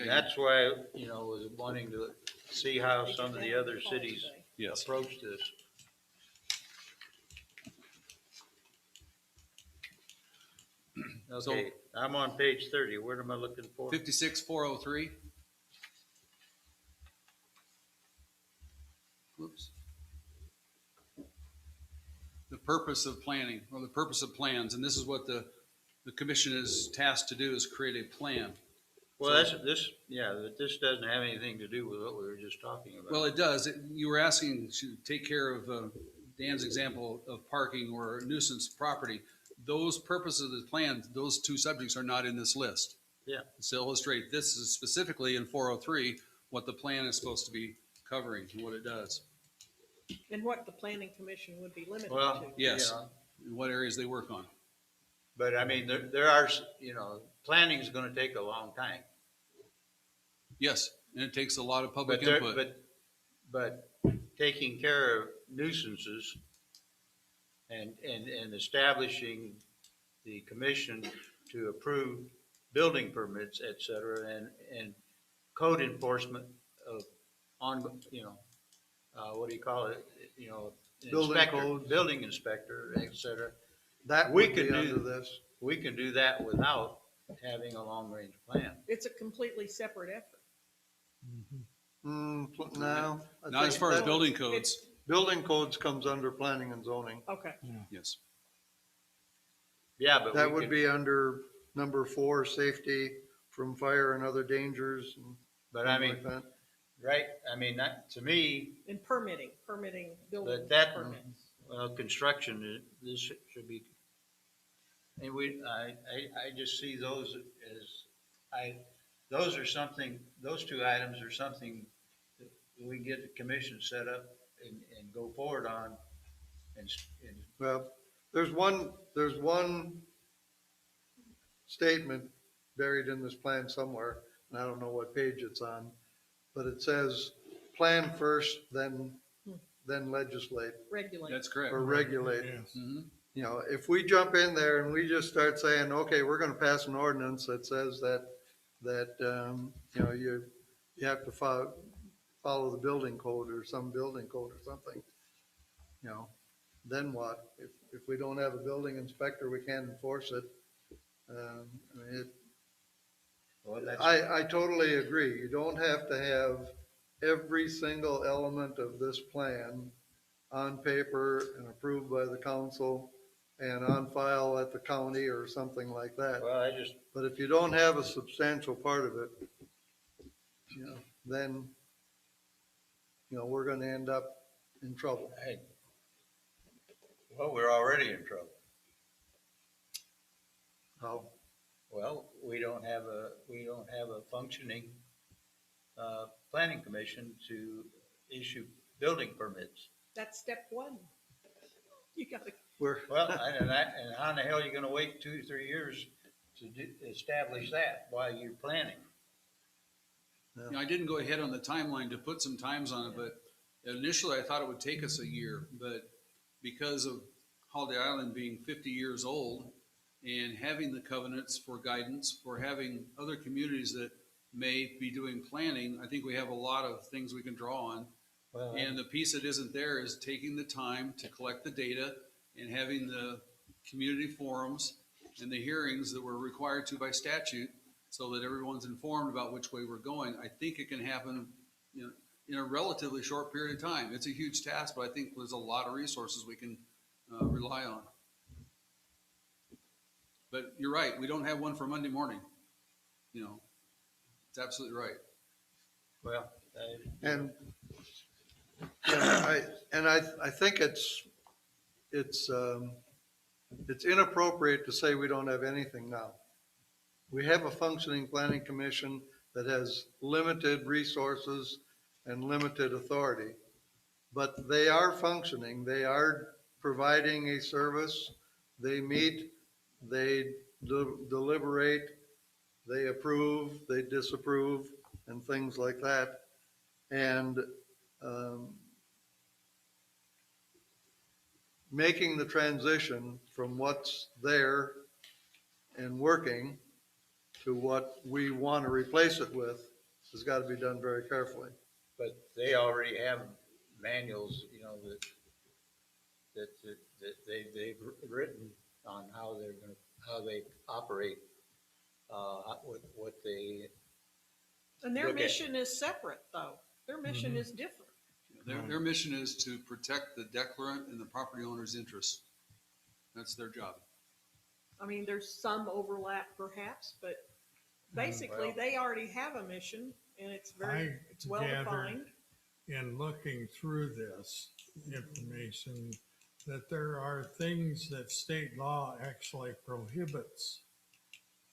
That's why, was wanting to see how some of the other cities Yes. approach this. Okay, I'm on page 30. What am I looking for? 56-403. Whoops. The purpose of planning, or the purpose of plans, and this is what the commission is tasked to do, is create a plan. Well, but this doesn't have anything to do with what we were just talking about. Well, it does. You were asking to take care of Dan's example of parking or nuisance property. those purposes of the plan, those two subjects are not in this list. Yeah. To illustrate, this is specifically in 403, what the plan is supposed to be covering and what it does. And what the planning commission would be limited Well, to. Yes. you know, And what areas they work on. but I mean, there are, planning is gonna take a long time. Yes, and it takes a lot of public But there, input. but taking care of nuisances and establishing the commission to approve building permits, et cetera, and code enforcement of what do you call it? Building Inspector, codes. building inspector, et cetera. That We would could be do- under this. We can do that without having a long-range plan. It's a completely separate effort. No. I Not as think far as that- building codes. Building codes comes under planning and zoning. Okay. Yes. Yeah, but That we would could, be under number 4, safety from fire and other dangers. And but I mean, things like that. right, I mean, that, to me, And permitting building but that, permits. construction, this should be, and I just see those as, those are something, those two items are something that we can get the commission set up and go forward on. And Well, there's one statement buried in this plan somewhere, and I don't know what page it's on, but it says, plan first, then legislate Regulate. That's correct. or regulate. Yes. Mhm. You know, if we jump in there and we just start saying, okay, we're gonna pass an ordinance that says that, you have to follow the building code or some building code or something, then what? If we don't have a building inspector, we can't enforce it. well, that's, I totally agree. You don't have to have every single element of this plan on paper and approved by the council and on file at the county or something like that. well, I just, But if you don't have a substantial part of it, then, we're gonna end up in trouble. well, we're already in trouble. How? Well, we don't have a functioning, planning commission to issue building permits. That's step one. You gotta, We're, Well, and how in the hell are you gonna wait 2-3 years to establish that while you're planning? I didn't go ahead on the timeline to put some times on it, but initially I thought it would take us a year, but because of Holiday Island being 50 years old and having the covenants for guidance, for having other communities that may be doing planning, I think we have a lot of things we can draw on. Well, And the piece that isn't there is taking the time to collect the data and having the community forums and the hearings that we're required to by statute so that everyone's informed about which way we're going. I think it can happen, in a relatively short period of time. It's a huge task, but I think there's a lot of resources we can rely on. But you're right, we don't have one for Monday morning. It's absolutely right. well, and, I think it's inappropriate to say we don't have anything now. We have a functioning planning commission that has limited resources and limited authority, but they are functioning. They are providing a service. They meet, they deliberate, they approve, they disapprove, and things like that. And making the transition from what's there and working to what we want to replace it with has got to be done very carefully. but they already have manuals, that they've written on how they operate, what they, and their Okay. mission is separate though. Their mission is different. Their mission is to protect the declarant and the property owner's interests. That's their job. I mean, there's some overlap perhaps, but basically well. they already have a mission and it's I well gathered defined. in looking through this information that there are things that state law actually prohibits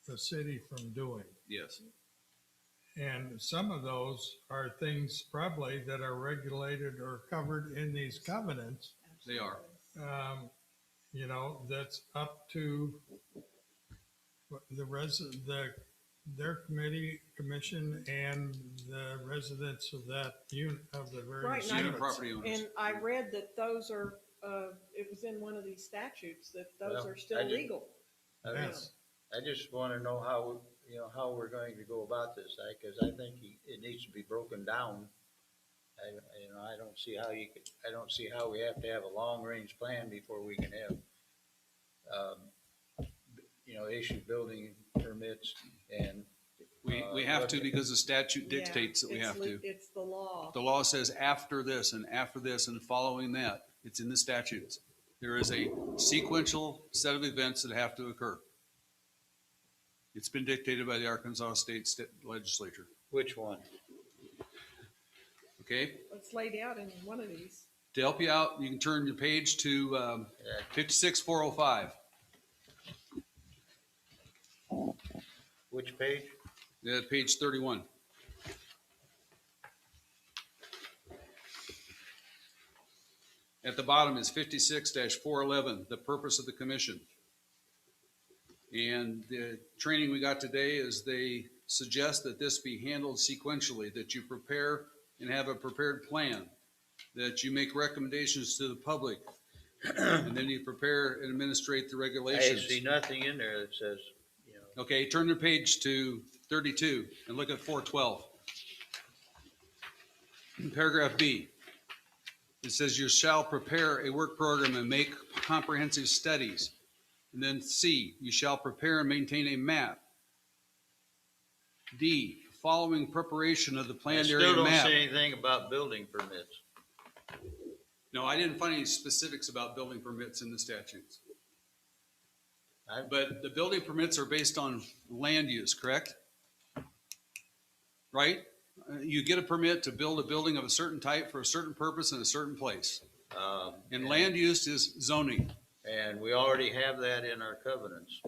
the city from doing. Yes, And some of those are things probably that are regulated or covered in these covenants. they are. That's up to their commission and the residents of that unit, of the Right, various and I- Unit units. property owners. And I read that those are, it was in one of these statutes that those Well, are still I did- legal. I Yes. I just want to know how we're going to go about this, because I think it needs to be broken down. I don't see how I don't see how we have to have a long-range plan before we can have, issue building permits and. We have to because the statute Yeah, dictates that we it's have to. It's the law. The law says after this and following that, it's in the statutes. There is a sequential set of events that have to occur. It's been dictated by the Arkansas State Legislature, Which one? okay? It's laid out in one of these. To help you out, you can turn your page to 56405. Which page? Page 31. At the bottom is 56-411, the purpose of the commission. And the training we got today is they suggest that this be handled sequentially, that you prepare and have a prepared plan, that you make recommendations to the public, and then you prepare and administrate the I regulations. see nothing in there that says, Okay, turn your page to 32 and look at 412. Paragraph B. It says you shall prepare a work program and make comprehensive studies. And then C, you shall prepare and maintain a map. D, following preparation of the I planned still area don't map. see anything about building permits. No, I didn't find any specifics about building permits in the statutes. But the building permits are based on land use, correct? Right? You get a permit to build a building of a certain type for a certain purpose in a certain place. And land use is zoning. And we already have that in our covenants.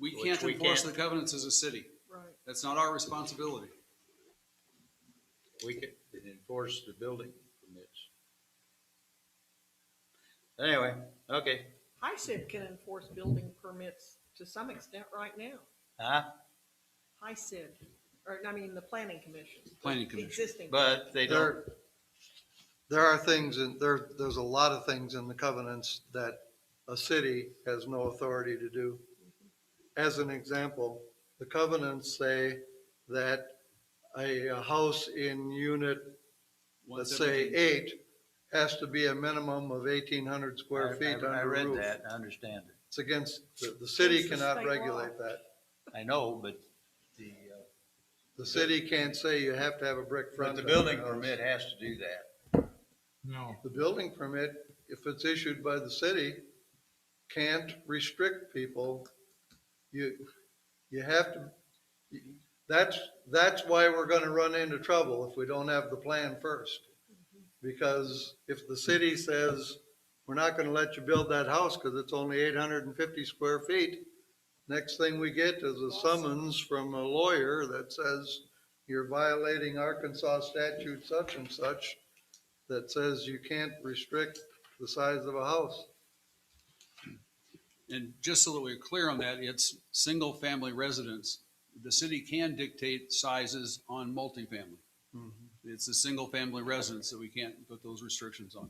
We Which can't we enforce can't. the covenants as a city. Right. That's not our responsibility. We can enforce the building permits. Anyway, okay. HICID can enforce building permits to some extent right now. Huh? HICID, or I mean, the planning commission. Planning the commission. Existing. But they don't, There are things there's a lot of things in the covenants that a city has no authority to do. As an example, the covenants say that a house in unit, let's say 8, has to be a minimum of 1,800 square feet I under read roof. that, I understand it. It's against, the city Against the cannot state law. regulate that. I know, but The city can't say you have to have a brick front. the on your building house. permit has to do that. No, The building permit, if it's issued by the city, can't restrict people. You have to, that's why we're gonna run into trouble if we don't have the plan first. Because if the city says, we're not gonna let you build that house because it's only 850 square feet, next thing we get is a summons from a lawyer that says you're violating Arkansas statute such and such, that says you can't restrict the size of a house. And just so that we're clear on that, it's single-family residence. The city can dictate sizes on multifamily. It's a single-family residence that we can't put those restrictions on.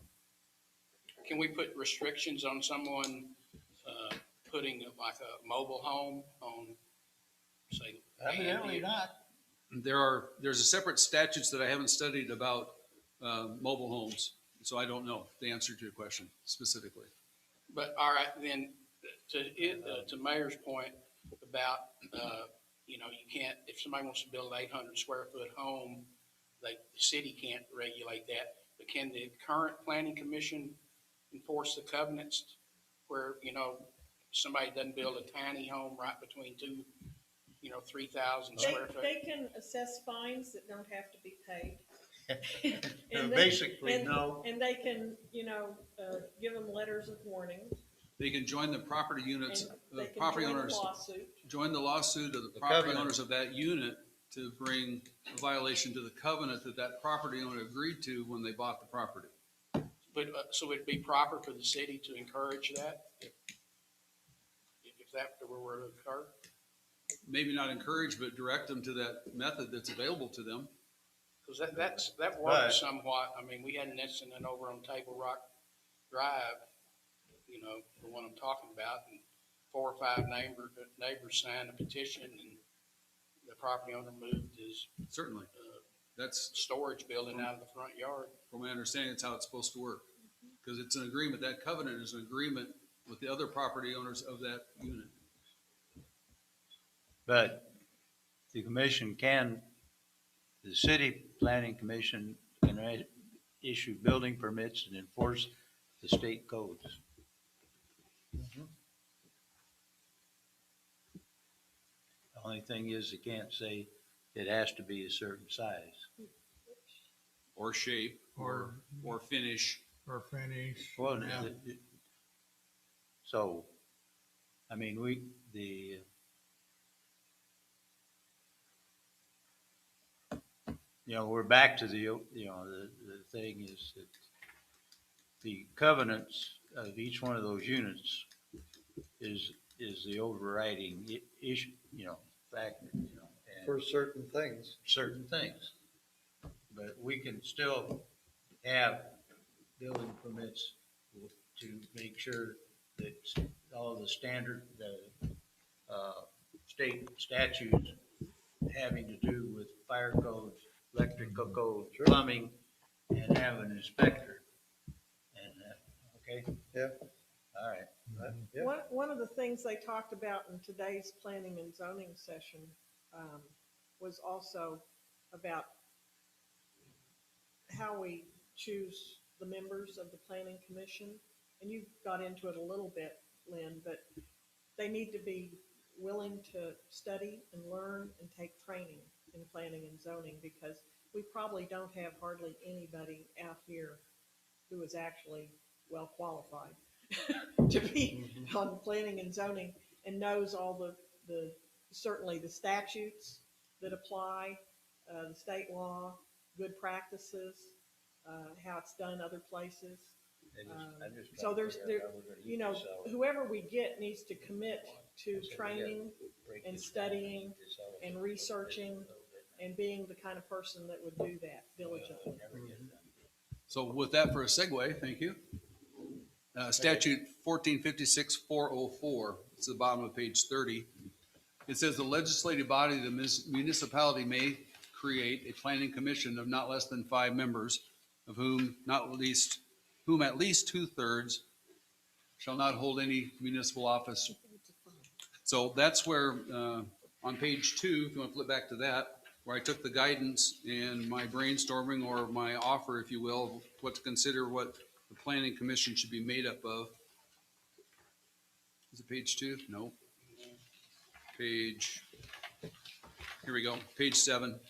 Can we put restrictions on someone putting like a mobile home on, say, Evidently not. There's a separate statutes that I haven't studied about mobile homes, so I don't know the answer to your question specifically. But all right, then to Mayor's point about, you can't, if somebody wants to build an 800 square foot home, the city can't regulate that. But can the current planning commission enforce the covenants where, somebody doesn't build a tiny home right between two, 3,000 square foot? They can assess fines that don't have to be paid. And Basically, and- no. And they can, give them letters of warning, They can join the property units, and the they can property join a owners, lawsuit. join the lawsuit of the The property covenant. owners of that unit to bring a violation to the covenant that that property owner agreed to when they bought the property. But, so it'd be proper for the city to encourage that if that were to occur? Maybe not encourage, but direct them to that method that's available to them. Because that Right. works somewhat. I mean, we had an incident over on Table Rock Drive, the one I'm talking about, and 4 or 5 neighbors signed a petition, and the property owner moved his Certainly. That's, storage building out of the front yard. from my understanding, it's how it's supposed to work. Because it's an agreement, that covenant is an agreement with the other property owners of that unit. But the commission the city planning commission can issue building permits and enforce the state codes. The only thing is, they can't say it has to be a certain size. Or shape, or finish. Or finish. Well, Yeah. so, I mean, we're back to the thing is that the covenants of each one of those units is the overriding issue, factor, and For certain things. certain things. But we can still have building permits to make sure that all the state statutes having to do with fire codes, electrical code, plumbing, and have an inspector. And, okay? Yeah. All right. Yeah. One of the things they talked about in today's planning and zoning session was also about how we choose the members of the planning commission. And you got into it a little bit, Lynn, but they need to be willing to study and learn and take training in planning and zoning, because we probably don't have hardly anybody out here who is actually well qualified to be on planning and zoning and knows all the certainly the statutes that apply, the state law, good practices, how it's done other places. So whoever we get needs to commit to training and studying and researching and being the kind of person that would do that diligently. So with that for a segue, thank you. Statute 1456-404, it's the bottom of page 30. It says the legislative body of the municipality may create a planning commission of not less than 5 members, of whom at least 2/3 shall not hold any municipal office. So that's where, on page 2, if you want to flip back to that, where I took the guidance and my brainstorming, or my offer, if you will, of what to consider, what the planning commission should be made up of. Is it page 2? No. Here we go, page 7.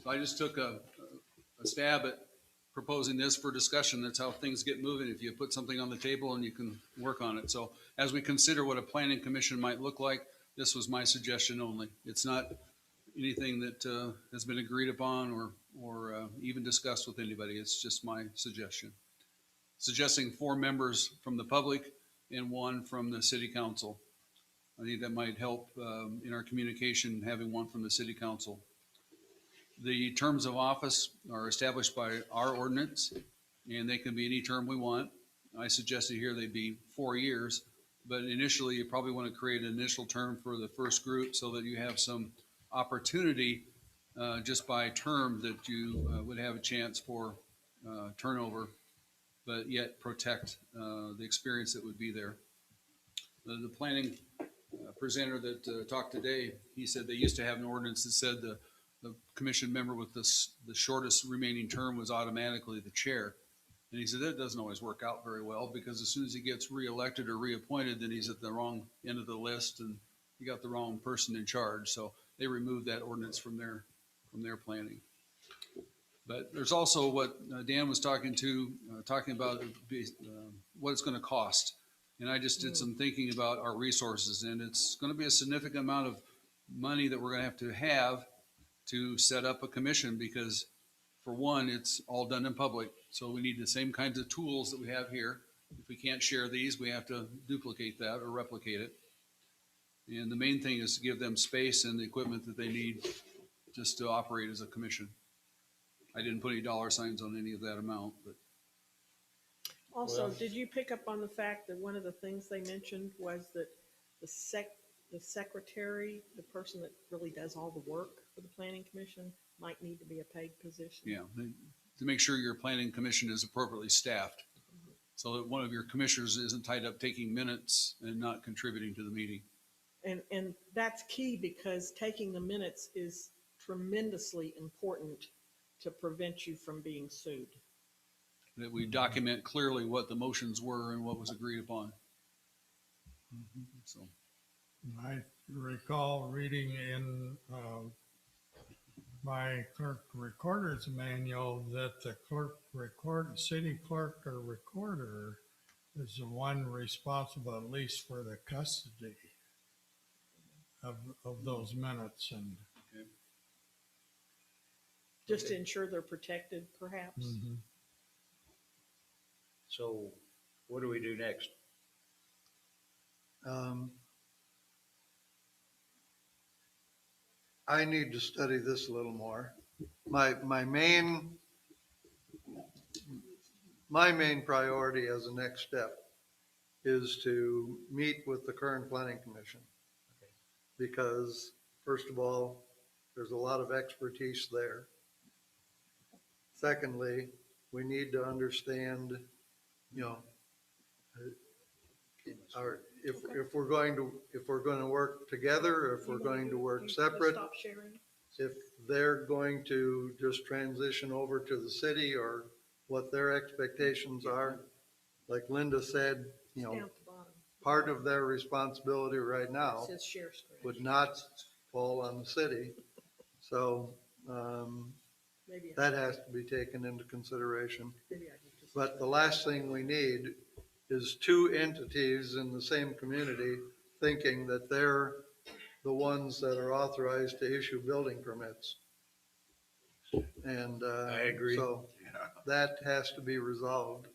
So I just took a stab at proposing this for discussion. That's how things get moving. If you put something on the table and you can work on it. So as we consider what a planning commission might look like, this was my suggestion only. It's not anything that has been agreed upon or even discussed with anybody. It's just my suggestion. Suggesting 4 members from the public and 1 from the city council. I think that might help in our communication, having 1 from the city council. The terms of office are established by our ordinance, and they can be any term we want. I suggested here they'd be 4 years, but initially you probably want to create an initial term for the first group so that you have some opportunity just by term that you would have a chance for turnover, but yet protect the experience that would be there. The planning presenter that talked today, he said they used to have an ordinance that said the commission member with the shortest remaining term was automatically the chair. And he said that doesn't always work out very well, because as soon as he gets reelected or reappointed, then he's at the wrong end of the list, and you got the wrong person in charge. So they removed that ordinance from their planning. But there's also what Dan was talking about what it's going to cost. And I just did some thinking about our resources, and it's going to be a significant amount of money that we're going to have to set up a commission because, for one, it's all done in public. So we need the same kinds of tools that we have here. If we can't share these, we have to duplicate that or replicate it. And the main thing is to give them space and the equipment that they need just to operate as a commission. I didn't put any dollar signs on any of that amount, but Also, Well- did you pick up on the fact that one of the things they mentioned was that the secretary, the person that really does all the work for the planning commission, might need to be a paid position? yeah, to make sure your planning commission is appropriately staffed so that one of your commissioners isn't tied up taking minutes and not contributing to the meeting. And that's key because taking the minutes is tremendously important to prevent you from being sued. That we document clearly what the motions were and what was agreed upon. So, I recall reading in my clerk recorder's manual that the city clerk or recorder is the one responsible at least for the custody of those minutes and. Just to ensure they're protected, perhaps. Mhm. So what do we do next? I need to study this a little more. My main priority as a next step is to meet with the current planning commission. Because first of all, there's a lot of expertise there. Secondly, we need to understand, if we're going to work together, if we're going to work You separate, Stop sharing. if they're going to just transition over to the city or what their expectations are. Like Linda said, Down at the bottom. part of their responsibility right now It says share screen. would not fall on the city. So Maybe that has to be taken into consideration. maybe I need to. But the last thing we need is two entities in the same community thinking that they're the ones that are authorized to issue building permits. And I agree. So that has to be resolved.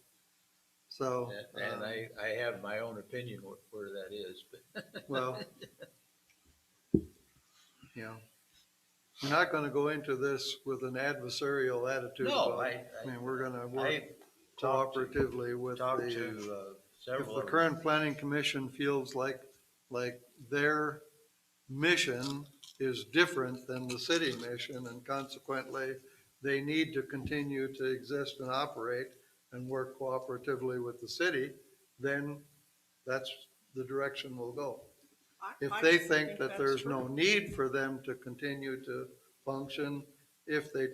So, And I have my own opinion where that is, but. well, we're not going to go into this with an adversarial attitude. No, about it. I mean, we're going to work I talked to- cooperatively with Talked the, to if several the of them. current planning commission feels like their mission is different than the city mission, and consequently, they need to continue to exist and operate and work cooperatively with the city, then that's the direction we'll go. If they think that there's no need for them to continue to function, if they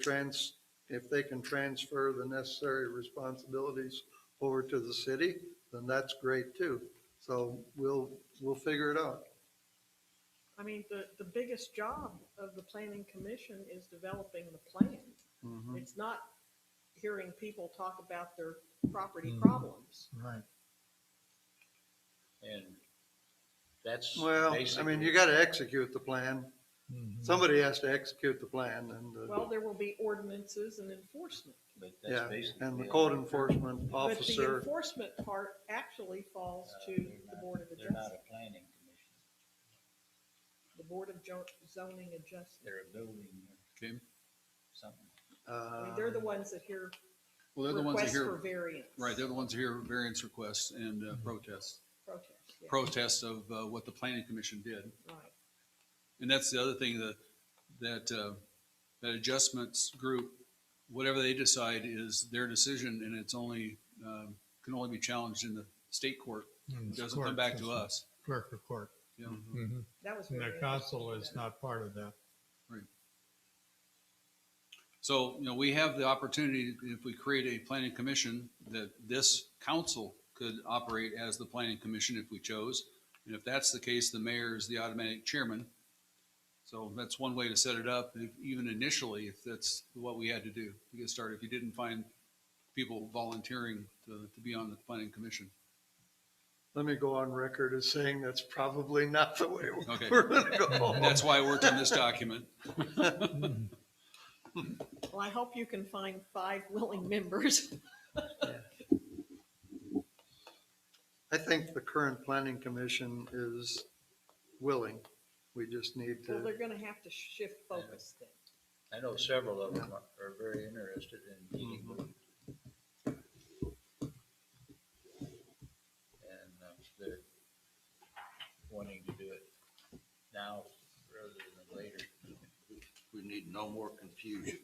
can transfer the necessary responsibilities over to the city, then that's great too. So we'll figure it out. I mean, the biggest job of the planning commission is developing the plan. Mhm. It's not hearing people talk about their property Mhm. problems. Right. And that's Well, I basically. mean, you got to execute the plan. Mhm. Somebody has to execute the plan, and Well, there will be ordinances and enforcement. But that's yeah, basically. and the it. code enforcement But the officer. enforcement part actually falls to They're the not- Board of They're not Adjustment, a planning commission. the Board of Zoning Adjustment. They're a building or okay. something. I mean, they're the ones that hear Well, they're the ones that requests for hear, variance. right, they're the ones that hear variance requests and protests. Protests, yeah, Protests of what the planning commission did. right. And that's the other thing, that adjustments group, whatever they decide is their decision, and it's only, can only be challenged in the state court. And It the doesn't court come back to system. us. Clerk of court. you know. Mhm. That was And very the council interesting. is not part of that. So, we have the opportunity, if we create a planning commission, that this council could operate as the planning commission if we chose. And if that's the case, the mayor is the automatic chairman. So that's one way to set it up, even initially, if that's what we had to do to get started, if you didn't find people volunteering to be on the planning commission. Let me go on record as saying that's probably not the way Okay. we're gonna go. That's why I worked on this document. Well, I hope you can find 5 willing members. I think the current planning commission is willing. We just need Well, to, they're gonna have to shift focus then. I know several of them are very interested in meeting with you. And they're wanting to do it now rather than later. We need no more confusion.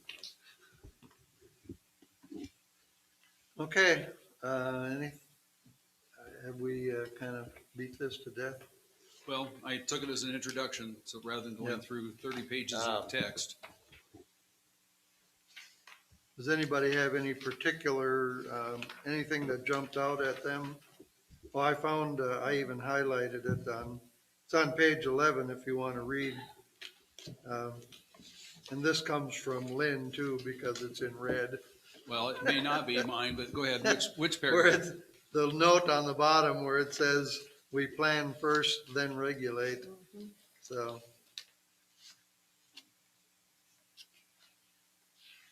okay, have we kind of beat this to death? Well, I took it as an introduction, so rather than going Yep. through 30 pages Ah. of text. Does anybody have any particular, anything that jumped out at them? Well, I found, I even highlighted it it's on page 11 if you want to read. And this comes from Lynn too, because it's in red. Well, it may not be mine, but go ahead. Which Where paragraph? it's, the note on the bottom where it says, we plan first, then regulate. Mhm. So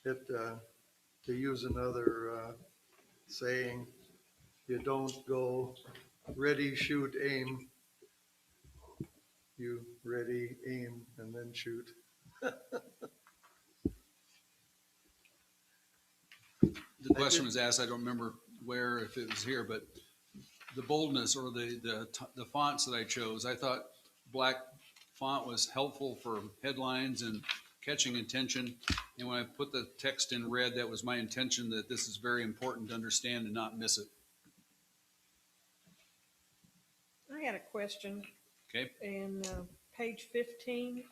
it, to use another saying, you don't go ready, shoot, aim. You ready, aim, and then shoot. The question was asked, I don't remember where, if it was here, but the boldness or the fonts that I chose, I thought black font was helpful for headlines and catching attention. And when I put the text in red, that was my intention, that this is very important to understand and not miss it. I had a question. Okay? In page 15,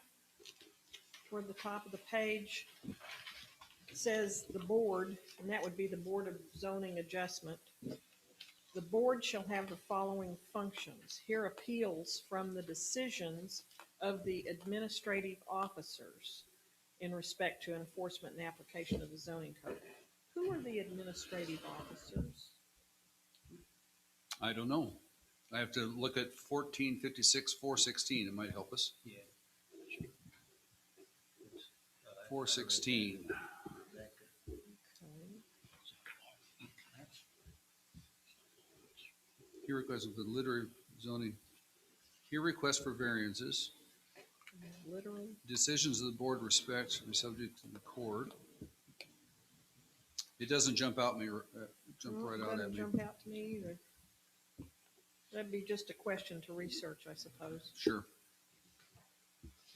toward the top of the page, it says the board, and that would be the Board of Zoning Adjustment. The board shall have the following functions: hear appeals from the decisions of the administrative officers in respect to enforcement and application of the zoning code. Who are the administrative officers? I don't know. I have to look at 1456, 416. It might help us. Yeah. 416. Okay. Hear requests of the literary zoning. Hear requests for variances. Literally. Decisions of the board respect are subject to the court. It doesn't jump out right out at Doesn't me. jump out to me either. That'd be just a question to research, I suppose. Sure.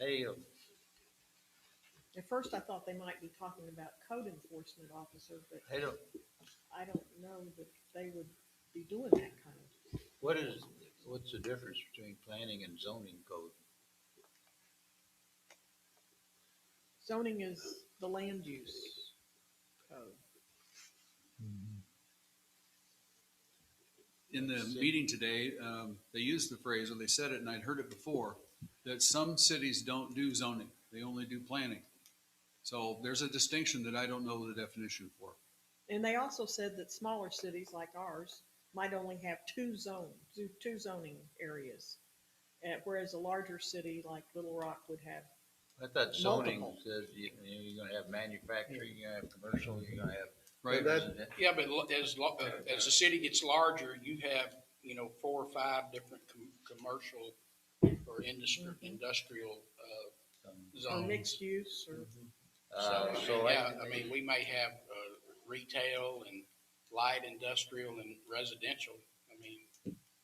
Hey, At first, I thought they might be talking about code enforcement officer, but I don't, I don't know that they would be doing that kind of. what's the difference between planning and zoning code? Zoning is the land use code. In the meeting today, they used the phrase, or they said it, and I'd heard it before, that some cities don't do zoning. They only do planning. So there's a distinction that I don't know the definition for. And they also said that smaller cities like ours might only have two zoning areas. Whereas a larger city like Little Rock would have. I thought zoning Multiple. says you're gonna have manufacturing, you're gonna have commercial, you're gonna have. Right. That- Yeah, but as the city gets larger, you have, 4 or 5 different commercial or industrial Or zones. mixed use or. We may have retail and light industrial and residential,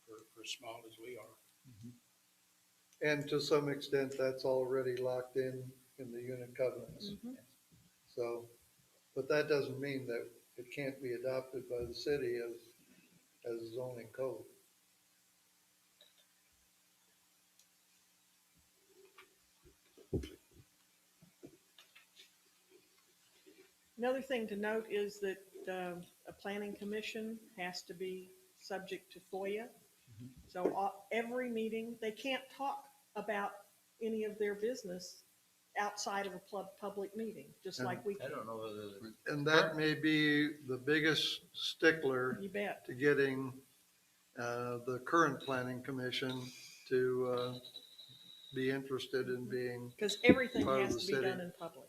for small as we are. And to some extent, that's already locked in the unit covenants. Mhm. So, but that doesn't mean that it can't be adopted by the city as zoning code. Another thing to note is that a planning commission has to be subject to FOIA. So every meeting, they can't talk about any of their business outside of a public meeting, just like we I can. don't know whether, And that may be the biggest stickler You bet. to getting the current planning commission to be interested in being, Because everything Part of has the to be city. done in public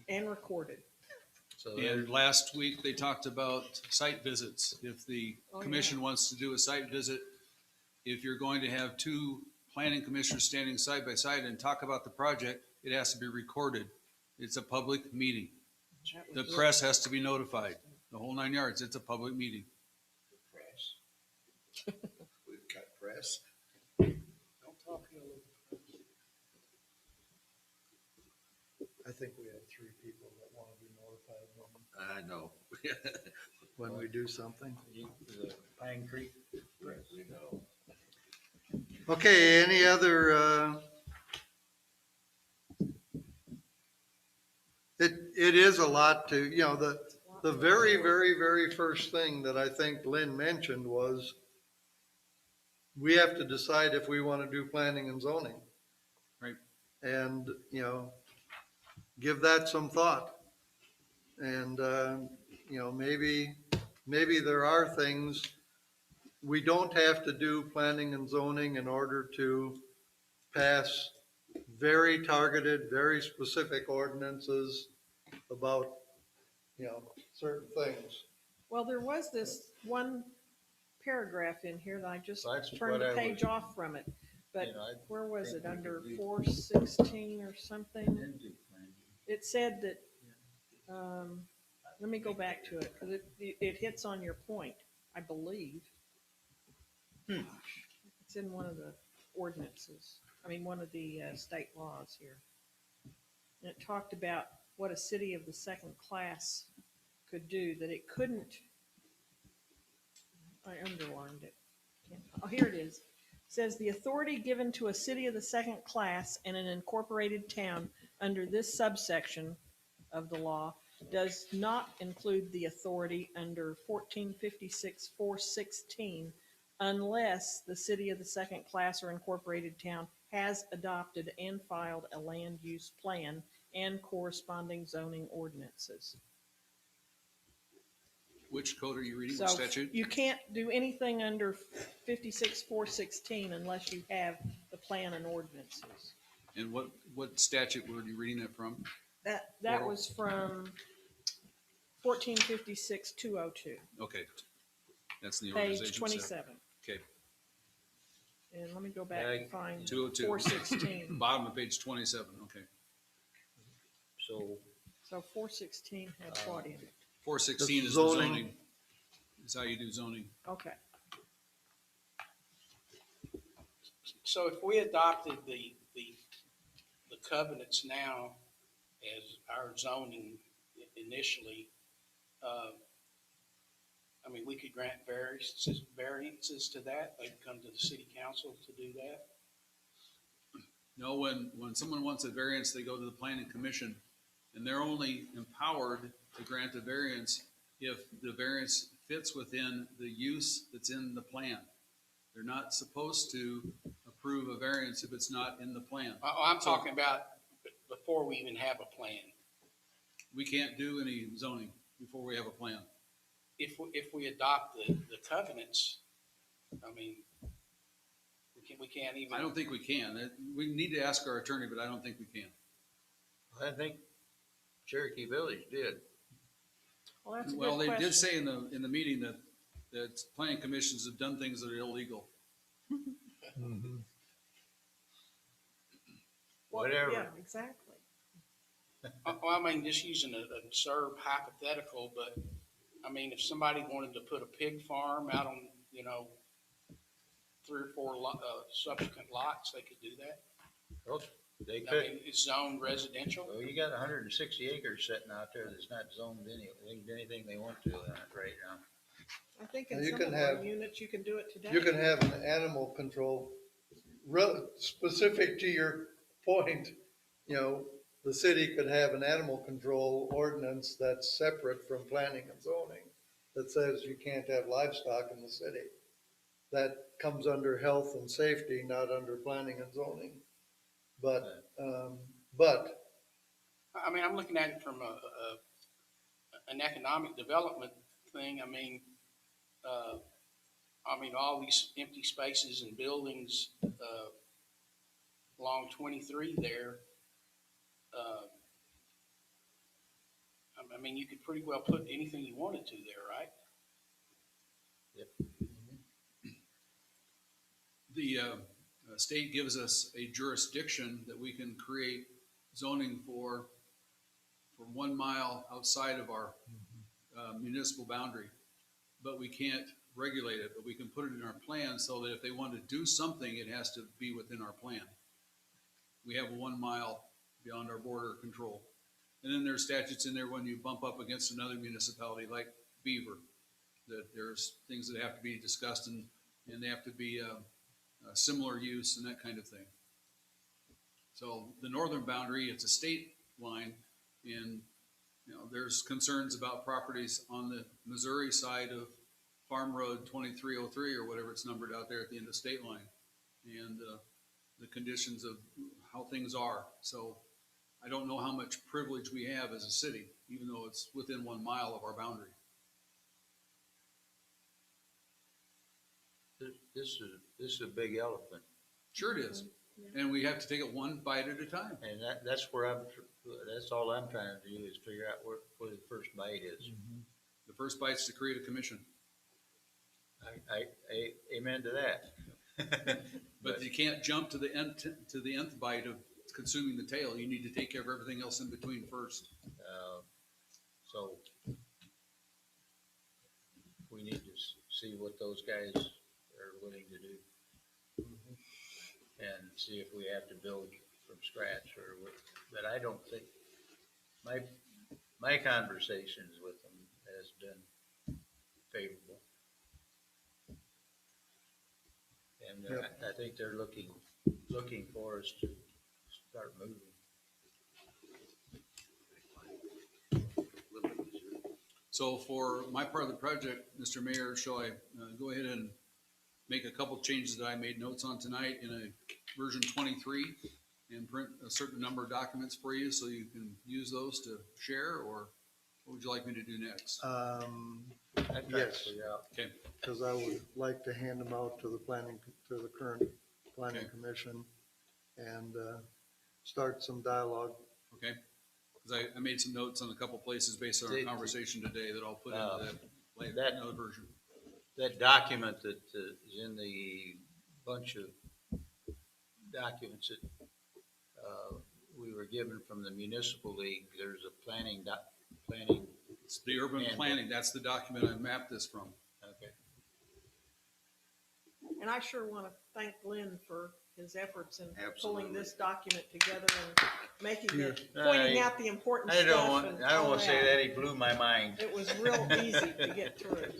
and recorded. so And last week, they talked about site visits. If the Oh, yeah. commission wants to do a site visit, if you're going to have two planning commissioners standing side by side and talk about the project, it has to be recorded. It's a public meeting. That The was- press has to be notified, the whole 9 yards. It's a public meeting. We've got press. Don't talk ill of I think we have three people that want to be notified I know. when we do something. the Pine Creek, We know. Okay, any other, it is a lot to, the very, very, very first thing that I think Lynn mentioned was we have to decide if we want to do planning and zoning. Right. And, give that some thought. And, maybe there are things, we don't have to do planning and zoning in order to pass very targeted, very specific ordinances about, certain things. Well, there was this one paragraph in here that I just That's turned what the I page was- off from it. But I where was think it? we Under could leave- 416 or something? didn't do planning. It said that, let me go back to it, because it hits on your point, I believe. It's in one of the ordinances, one of the state laws here. And it talked about what a city of the second class could do, that it couldn't, I underlined it. Oh, here it is. It says the authority given to a city of the second class and an incorporated town under this subsection of the law does not include the authority under 1456-416 unless the city of the second class or incorporated town has adopted and filed a land use plan and corresponding zoning ordinances. Which code are you reading, So statute? you can't do anything under 56-416 unless you have the plan and ordinances. And what statute were you reading that from? That was from 1456-202, Okay. That's in the page organization. 27. Okay, And let me go back and find 202. 416. Bottom of page 27, okay. So, So 416 had what in it? 416 That's is the zoning. zoning. Is how you do zoning. Okay. So if we adopted the covenants now as our zoning initially, we could grant variances to that. They'd come to the city council to do that. No, when someone wants a variance, they go to the planning commission, and they're only empowered to grant a variance if the variance fits within the use that's in the plan. They're not supposed to approve a variance if it's not in the plan. I'm talking about before we even have a plan. We can't do any zoning before we have a plan. If we adopt the covenants, we can't even. I don't think we can. We need to ask our attorney, but I don't think we can. I think Cherokee Village did. Well, that's a Well, good they question. did say in the meeting that planning commissions have done things that are illegal. Well, Whatever. Yeah, exactly. Just using an absurd hypothetical, but if somebody wanted to put a pig farm out on, 3 or 4 subsequent lots, they could do that. Well, they could. It's zoned residential. Well, you got 160 acres sitting out there that's not zoned any, they can do anything they want to on it right now. I think Now, in you some can of our have- units, you can do it today. You can have an animal control, specific to your point, the city could have an animal control ordinance that's separate from planning and zoning that says you can't have livestock in the city. that comes under health and safety, not under planning and zoning. But, but I mean, I'm looking at it from an economic development thing. All these empty spaces and buildings, along 23 there. You could pretty well put anything you wanted to there, right? The state gives us a jurisdiction that we can create zoning for 1 mile outside of our municipal boundary, but we can't regulate it, but we can put it in our plan so that if they want to do something, it has to be within our plan. We have 1 mile beyond our border control. And then there's statutes in there when you bump up against another municipality like Beaver, that there's things that have to be discussed and they have to be similar use and that kind of thing. So the northern boundary, it's a state line, and there's concerns about properties on the Missouri side of Farm Road 2303 or whatever it's numbered out there at the end of state line, and the conditions of how things are. So I don't know how much privilege we have as a city, even though it's within 1 mile of our boundary. This is a big elephant, Sure it is. And we have to take it one bite at a time. and that's all I'm trying to do is figure out where the first bite is. The first bite's to create a commission. I amen to that. But you can't jump to the nth bite of consuming the tail. You need to take care of everything else in between first. So we need to see what those guys are willing to do. And see if we have to build from scratch or what, but I don't think, my conversations with them has been favorable. And I think they're looking for us to start moving. So for my part of the project, Mr. Mayor, shall I go ahead and make a couple changes that I made notes on tonight in a version 23 and print a certain number of documents for you so you can use those to share, or what would you like me to do next? I'm trying to yes, figure out. Okay. because I would like to hand them out to the current planning Okay. commission and start some dialogue. Okay. Because I made some notes on a couple places based on our conversation today that I'll put into that later, that- another version. That document that is in the bunch of documents that we were given from the municipal league, there's a planning. It's the urban And- planning. That's the document I mapped this from. Okay. And I sure want to thank Glenn for his efforts in pulling Absolutely. this document together and making it, Yeah. pointing out the important I stuff. don't want and to all say that he blew my mind. It was real easy to get through.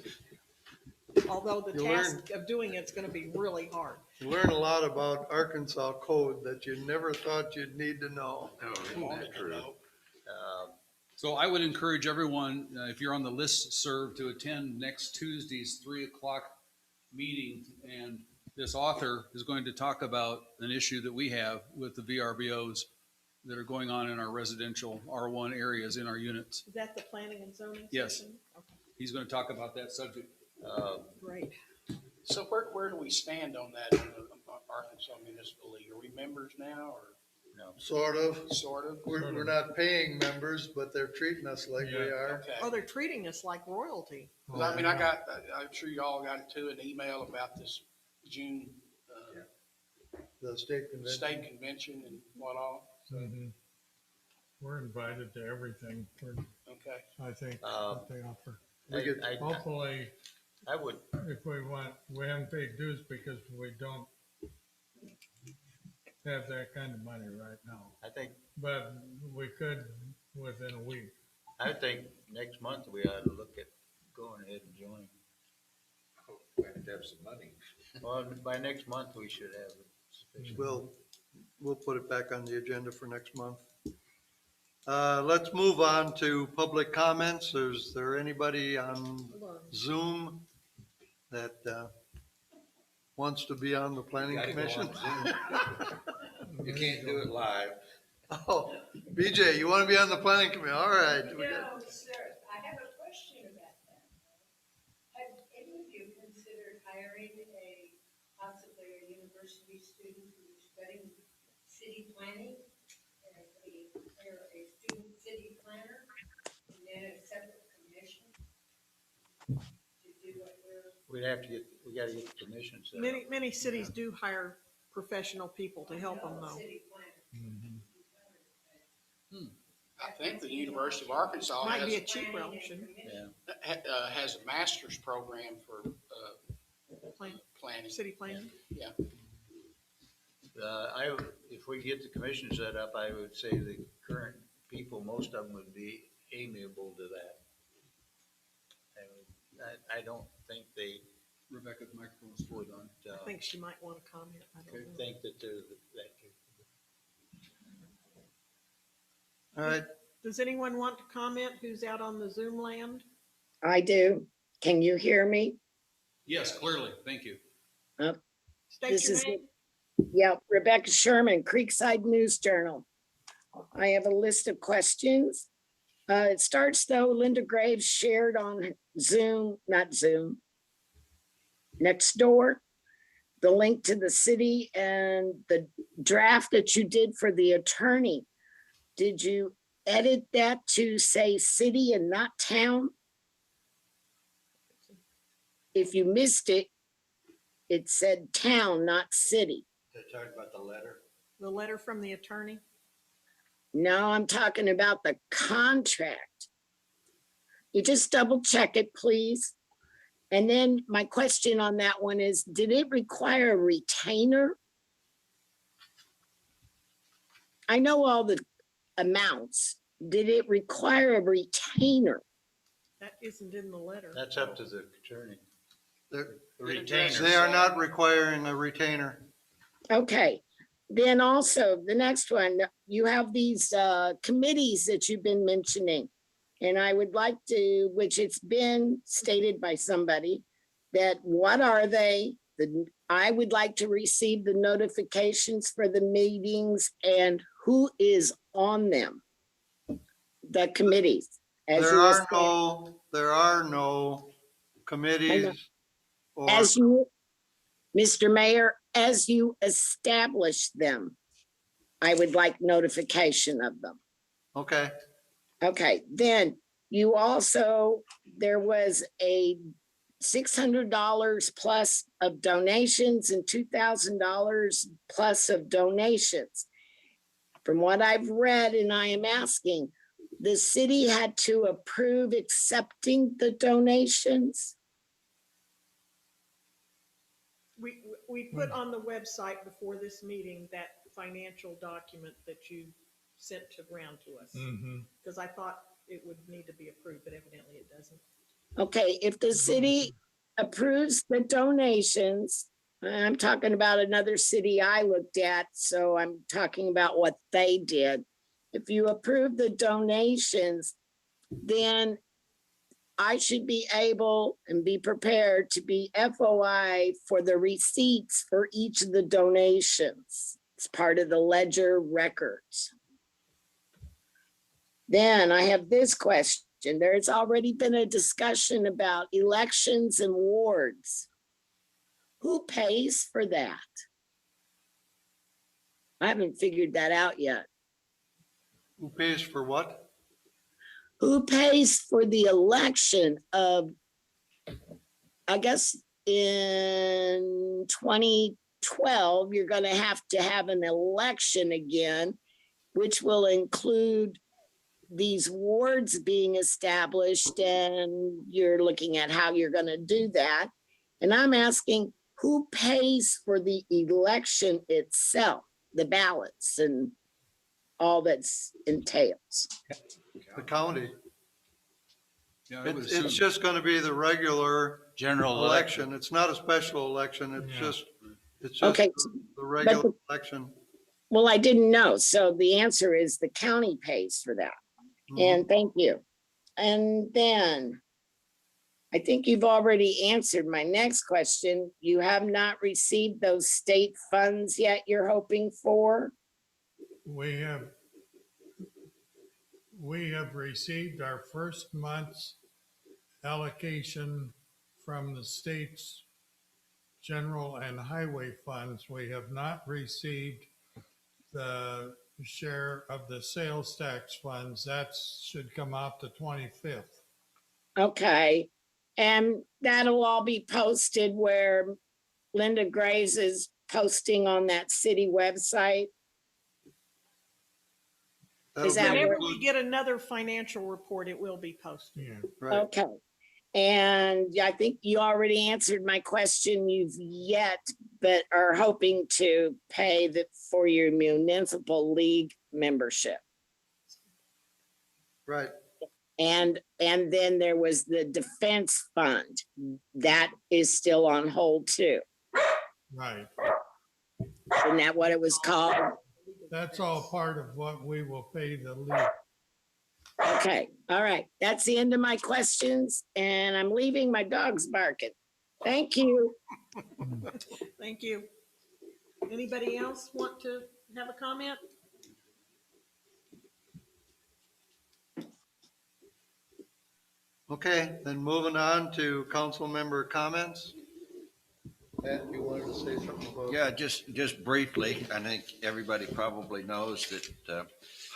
Although the You task of doing it's going to be really hard. You learn a lot about Arkansas code that you never thought you'd need to know. That's true. So I would encourage everyone, if you're on the listserv, to attend next Tuesday's 3:00 meeting. And this author is going to talk about an issue that we have with the VRBOs that are going on in our residential R1 areas in our units. Is that the planning and zoning Yes. section? Okay, He's going to talk about that subject. great. So where do we stand on that in the Arkansas Municipal League? Are we members now, or Sort of. sort of? We're not paying members, but they're treating us like we Yeah. are. Okay. Oh, they're treating us like royalty. 'Cause I'm sure you all got it too, an email about this June The state convention. state convention and what all. Mhm. We're invited to everything, Okay. I think, Um, that they offer. We I would, If we haven't paid dues because we don't have that kind of money right now. I think, But we could within a week. next month we ought to look at going ahead and joining. We have to have some money. Well, by next month we should have it sufficient. We'll put it back on the agenda for next month. Let's move on to public comments. Is there anybody on Hold on. Zoom that wants to be on the planning Gotta go commission? on Zoom. You can't do it live. Oh, BJ, you want to be on the planning commission? All right. we got- No, sir, I have a question about that. Have any of you considered hiring possibly a university student who's studying city planning? Or a student city planner, and then a separate commission to do what we're. We gotta get the commission set up. Many cities do hire professional people to help them though. City planner. I think the University of Arkansas Might be a has, cheaper option. Yeah. has a master's program for Plan- planning. City planning. Yeah. If we get the commission set up, I would say the current people, most of them would be amiable to that. I don't think they Rebecca's microphone is still would, on. I think she might want to comment. I don't know. think that they're that capable. All right. Does anyone want to comment who's out on the Zoom land? I do. Can you hear me? Yes, clearly. Thank you. State This your is- name. Yeah, Rebecca Sherman, Creekside News Journal. I have a list of questions. It starts though, Linda Graves shared on Zoom, not Zoom, Nextdoor, the link to the city and the draft that you did for the attorney. Did you edit that to say city and not town? If you missed it, it said town, not city. They're talking about the letter. The letter from the attorney. No, I'm talking about the contract. You just double check it, please. And then my question on that one is, did it require a retainer? I know all the amounts. Did it require a retainer? That isn't in the letter. That's up to the attorney. They're- The retainer. They are not requiring a retainer. Okay, then also the next one, you have these committees that you've been mentioning. And I would like to, which it's been stated by somebody, that what are they? I would like to receive the notifications for the meetings and who is on them. The committees. as There you are no committees or, As you, Mr. Mayor, as you establish them, I would like notification of them. okay, Okay, then you also, there was a $600 plus of donations and $2,000 plus of donations. From what I've read, and I am asking, the city had to approve accepting the donations? We put on the website before this meeting that financial document that you sent around to us. Because I thought it would need to be approved, but evidently it doesn't. Okay, if the city approves the donations, I'm talking about another city I looked at, so I'm talking about what they did. If you approve the donations, then I should be able and be prepared to be FOI for the receipts for each of the donations. It's part of the ledger records. Then I have this question. There's already been a discussion about elections and wards. Who pays for that? I haven't figured that out yet. who pays for what? Who pays for the election of, I guess in 2012, you're going to have an election again, which will include these wards being established, and you're looking at how you're going to do that. And I'm asking, who pays for the election itself, the ballots and all that's entails? The county. Yeah, I would It's assume. just gonna be the regular General election. It's not a special election. It's just Okay, the regular but election. well, I didn't know. So the answer is the county pays for that. Mhm. And thank you. And then I think you've already answered my next question. You have not received those state funds yet you're hoping for? We have received our first month's allocation from the state's general and highway funds. We have not received the share of the sales tax funds. That should come out the 25th. Okay. And that'll all be posted where Linda Graves is posting on that city website? Is that Whenever where- we get another financial report, it will be posted. Yeah. Right. Okay. And I think you already answered my question. You've yet, but are hoping to pay for your municipal league membership. Right. And then there was the defense fund. That is still on hold too. Right. Isn't that what it was called? That's all part of what we will pay the league. Okay, all right. That's the end of my questions and I'm leaving. My dog's barking. Thank you. Thank you. Anybody else want to have a comment? Okay, then moving on to council member comments. Pat, you wanted to say something about? Yeah, just briefly, I think everybody probably knows that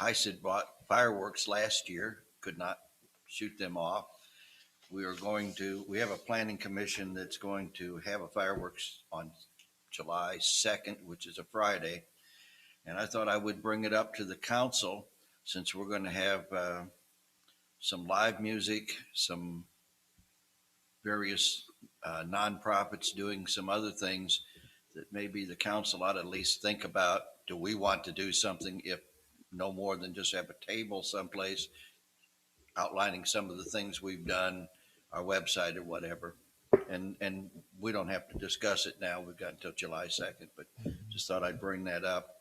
HICID bought fireworks last year, could not shoot them off. We have a planning commission that's going to have a fireworks on July 2nd, which is a Friday. And I thought I would bring it up to the council since we're going to have some live music, some various nonprofits doing some other things that maybe the council ought to at least think about. Do we want to do something, if no more than just have a table someplace outlining some of the things we've done, our website or whatever? And we don't have to discuss it now. We've got until July 2nd, but just thought I'd bring that up.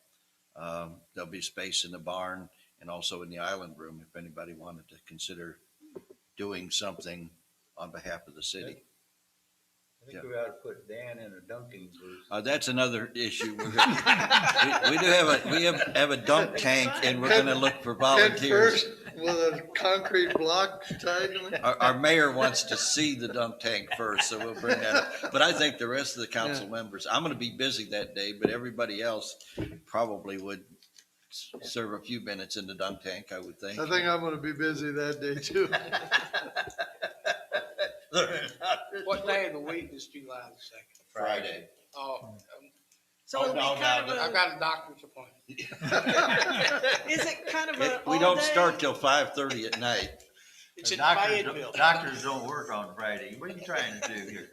There'll be space in the barn and also in the island room if anybody wanted to consider doing something on behalf of the city. I think we ought to put Dan in a dunking booth. That's another issue. We have a dunk tank and we're gonna look for Head volunteers. first with a concrete block tied to it. Our mayor wants to see the dunk tank first, so we'll bring that up. But I think the rest of the council members, I'm gonna be busy that day, but everybody else probably would serve a few minutes in the dunk tank, I would think. I think I'm gonna be busy that day too. What day of the week is July the 2nd? Friday. Oh, So it'll be no, kind no, I've of got a doctor's appointment. is it kind of a We don't all-day? start till 5:30 at night. It's in Fayetteville. Doctors don't work on Friday. What are you trying to do here?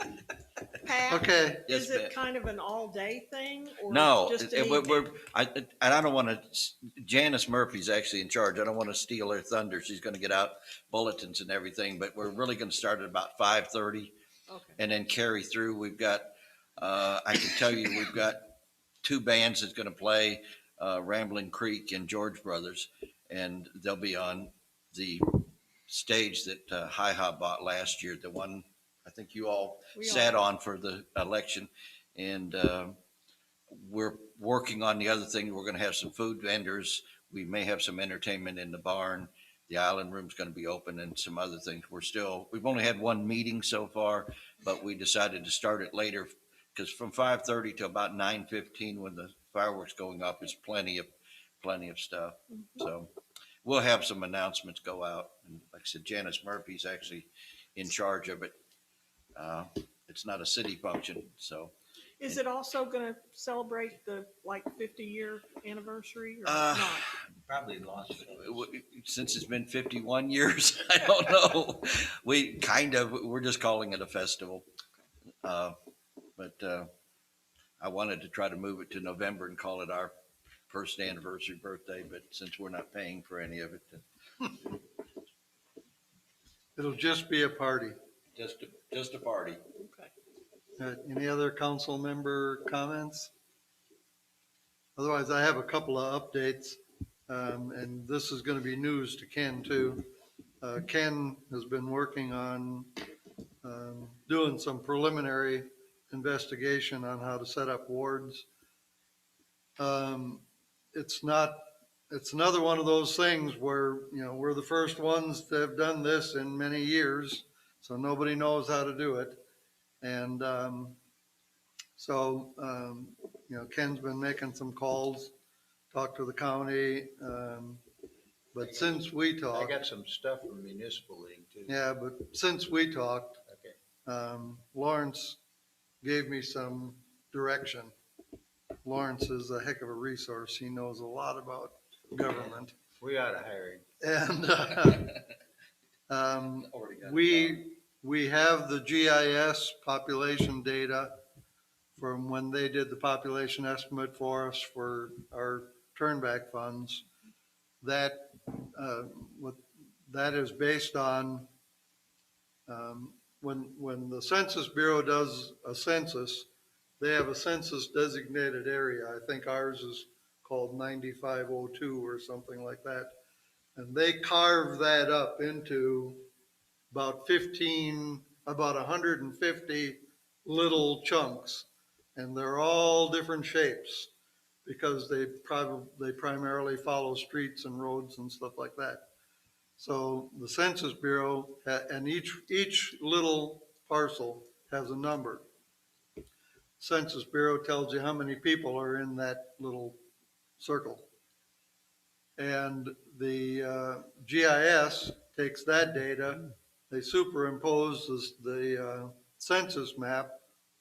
Pat, Okay, Yes, is it ma'am. kind of an all-day thing? Or No, just an we're, evening? and I don't want to, Janice Murphy's actually in charge. I don't want to steal her thunder. She's going to get out bulletins and everything, but we're really going to start at about 5:30 Okay. and then carry through. We've got, I can tell you, we've got two bands that's going to play, Rambling Creek and George Brothers, and they'll be on the stage that Hi-Ha bought last year, the one I think you all We sat all- on for the election. And we're working on the other thing. We're going to have some food vendors. We may have some entertainment in the barn. The island room's going to be open and some other things. We've only had one meeting so far, but we decided to start it later because from 5:30 to about 9:15 when the fireworks going up is plenty of stuff. So we'll have some announcements go out. And like I said, Janice Murphy's actually in charge of it. It's not a city function, so. Is it also going to celebrate the 50-year anniversary or Uh, not? Probably lost it. Since it's been 51 years, I don't know. We're just calling it a festival. But I wanted to try to move it to November and call it our first anniversary birthday, but since we're not paying for any of it, it'll just be a party. just a party. Okay. Any other council member comments? Otherwise, I have a couple of updates, and this is going to be news to Ken too. Ken has been working on doing some preliminary investigation on how to set up wards. It's not, it's another one of those things where, we're the first ones that have done this in many years, so nobody knows how to do it. And Ken's been making some calls, talked to the county, but since we I talked, got some stuff from municipal league too. yeah, but since we talked, Okay. Lawrence gave me some direction. Lawrence is a heck of a resource. He knows a lot about government. We ought to hire him. And Already got it we have the GIS population data from when they did the population estimate for us for our turnback funds. That that is based on when the Census Bureau does a census, they have a census designated area. I think ours is called 9502 or something like that. And they carve that up into about 150 little chunks. And they're all different shapes because they primarily follow streets and roads and stuff like that. So the Census Bureau, and each little parcel has a number. Census Bureau tells you how many people are in that little circle. And the GIS takes that data, they superimpose the census map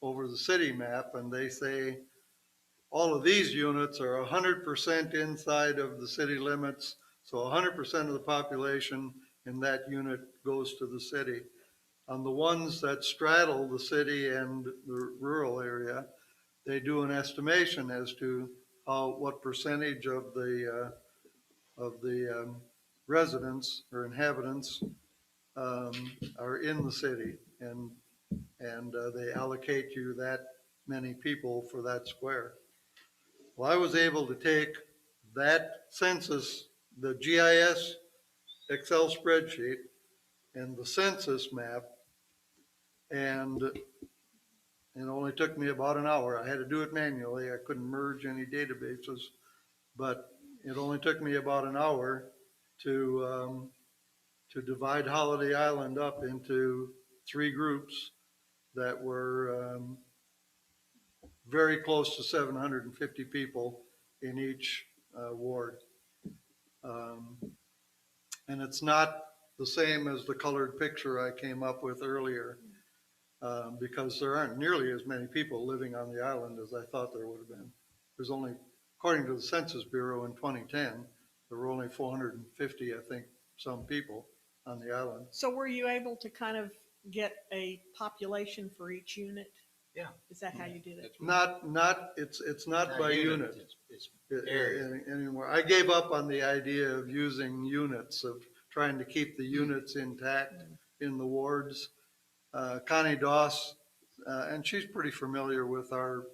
over the city map, and they say all of these units are 100% inside of the city limits, so 100% of the population in that unit goes to the city. On the ones that straddle the city and the rural area, they do an estimation as to what percentage of the residents or inhabitants are in the city, and they allocate you that many people for that square. Well, I was able to take that census, the GIS Excel spreadsheet, and the census map, and it only took me about an hour. I had to do it manually. I couldn't merge any databases, but it only took me about an hour to divide Holiday Island up into 3 groups that were very close to 750 people in each ward. And it's not the same as the colored picture I came up with earlier, because there aren't nearly as many people living on the island as I thought there would have been. There's only, according to the Census Bureau in 2010, there were only 450, I think, some people on the island. So were you able to kind of get a population for each unit? Yeah. Is that how you did it? It's not by unit It's area. anymore. I gave up on the idea of using units, of trying to keep the units intact in the wards. Connie Doss, and she's pretty familiar with our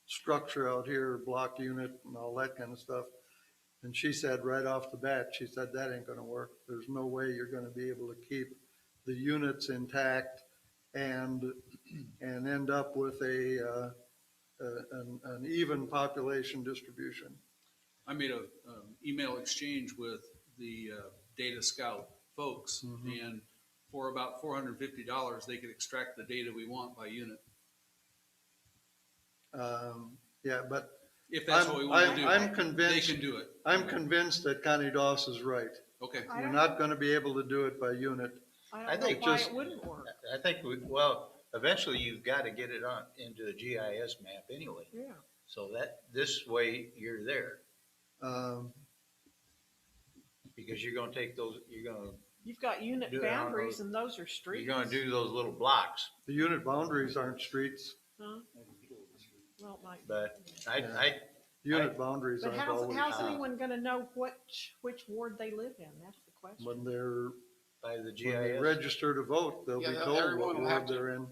structure out here, block unit and all that kind of stuff. And she said right off the bat, she said, that ain't gonna work. There's no way you're gonna be able to keep the units intact and end up with an even population distribution. I made a email exchange with the Data Scout folks, and for about $450, they could extract the data we want by unit. Yeah, but If that's what we want to do, I'm convinced they can do it. I'm convinced that Connie Doss is right. Okay. I We're don't not gonna be able to do it by unit. I don't think know why just- it wouldn't work. I think, eventually you've got to get it on into a GIS map anyway. Yeah. So that, this way you're there, because you're gonna take those, You've got unit Do it on boundaries those- and those are streets. you're gonna do those little blocks. The unit boundaries aren't streets. Huh? Well, it might be. But Yeah. Unit boundaries But aren't how's always anyone gonna know which ward they live in? That's the question. when they're by the when they GIS. register to vote, they'll Yeah, be told everyone what will have ward to- they're in.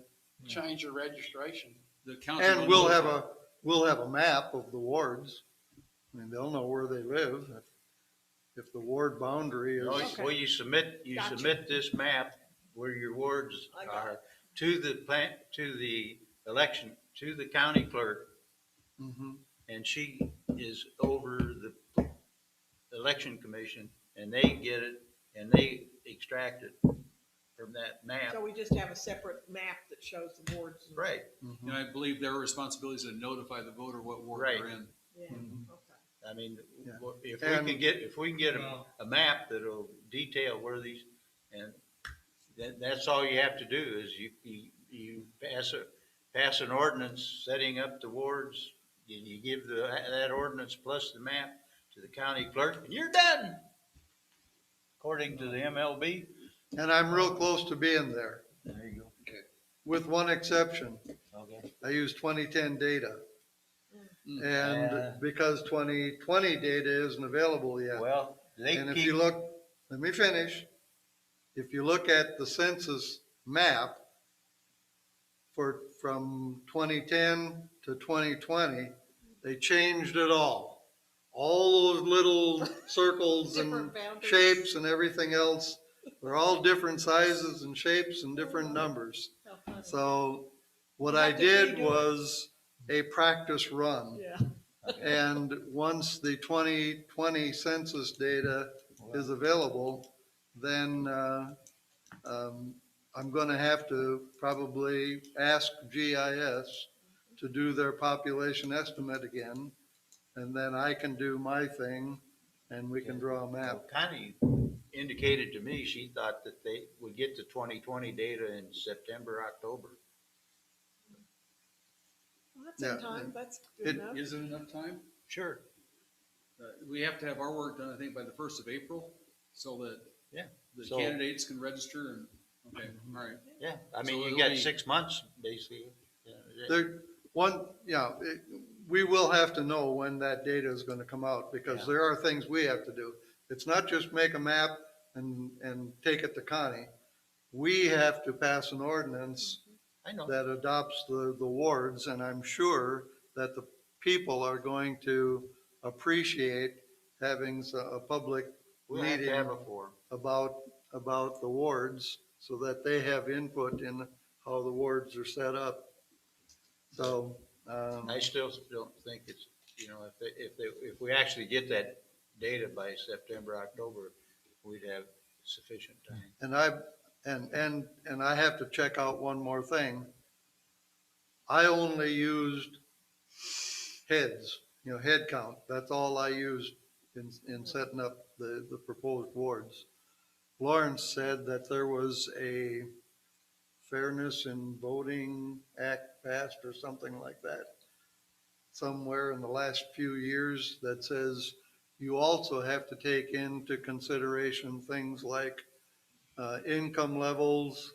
Change your registration. The county And will we'll know. have a map of the wards. I mean, they'll know where they live. If the ward boundary is, Well, Okay. well, you submit Gotcha. this map where your wards I got are to the election, to the county clerk, Mhm. and she is over the election commission, and they get it, and they extract it from that map. So we just have a separate map that shows the wards. and- Right, And I believe their responsibility is to notify the voter what ward Right. they're in. Yeah, okay. I mean, Yeah. if we can get Well- a map that'll detail where these, and that's all you have to do is you pass an ordinance setting up the wards, you give that ordinance plus the map to the county clerk, and you're done. According to the MLB. And I'm real close to being there, There you go. with one exception. Okay. I use 2010 data. Mm. And because 2020 data isn't available yet. Well, they And if keep, you look, let me finish. If you look at the census map from 2010 to 2020, they changed it all. All those little circles and Different boundaries. shapes and everything else, they're all different sizes and shapes and different numbers. How funny. So what You I have to did redo it. was a practice run. Yeah. And once the 2020 census data is available, then I'm going to have to probably ask GIS to do their population estimate again. And then I can do my thing and we can draw a map. Connie indicated to me, she thought that they would get the 2020 data in September, October. Well, that's in Yeah. time, that's It- good enough. Is it enough time? Sure. We have to have our work done, I think, by the 1st of April, so that Yeah. the So- candidates can register and, okay, all right. Yeah, I So mean, you it'll got be- 6 months, basically. There, we will have to know when that data is going to come out because Yeah. there are things we have to do. It's not just make a map and take it to Connie. We have to pass an ordinance I know. that adopts the wards, and I'm sure that the people are going to appreciate having a public We'll have to meeting have a forum. about the wards so that they have input in how the wards are set up. So, I still don't think it's, if we actually get that data by September, October, we'd have sufficient time. and I have to check out one more thing. I only used heads, head count. That's all I used in setting up the proposed wards. Lawrence said that there was a Fairness in Voting Act passed or something like that somewhere in the last few years that says you also have to take into consideration things like income levels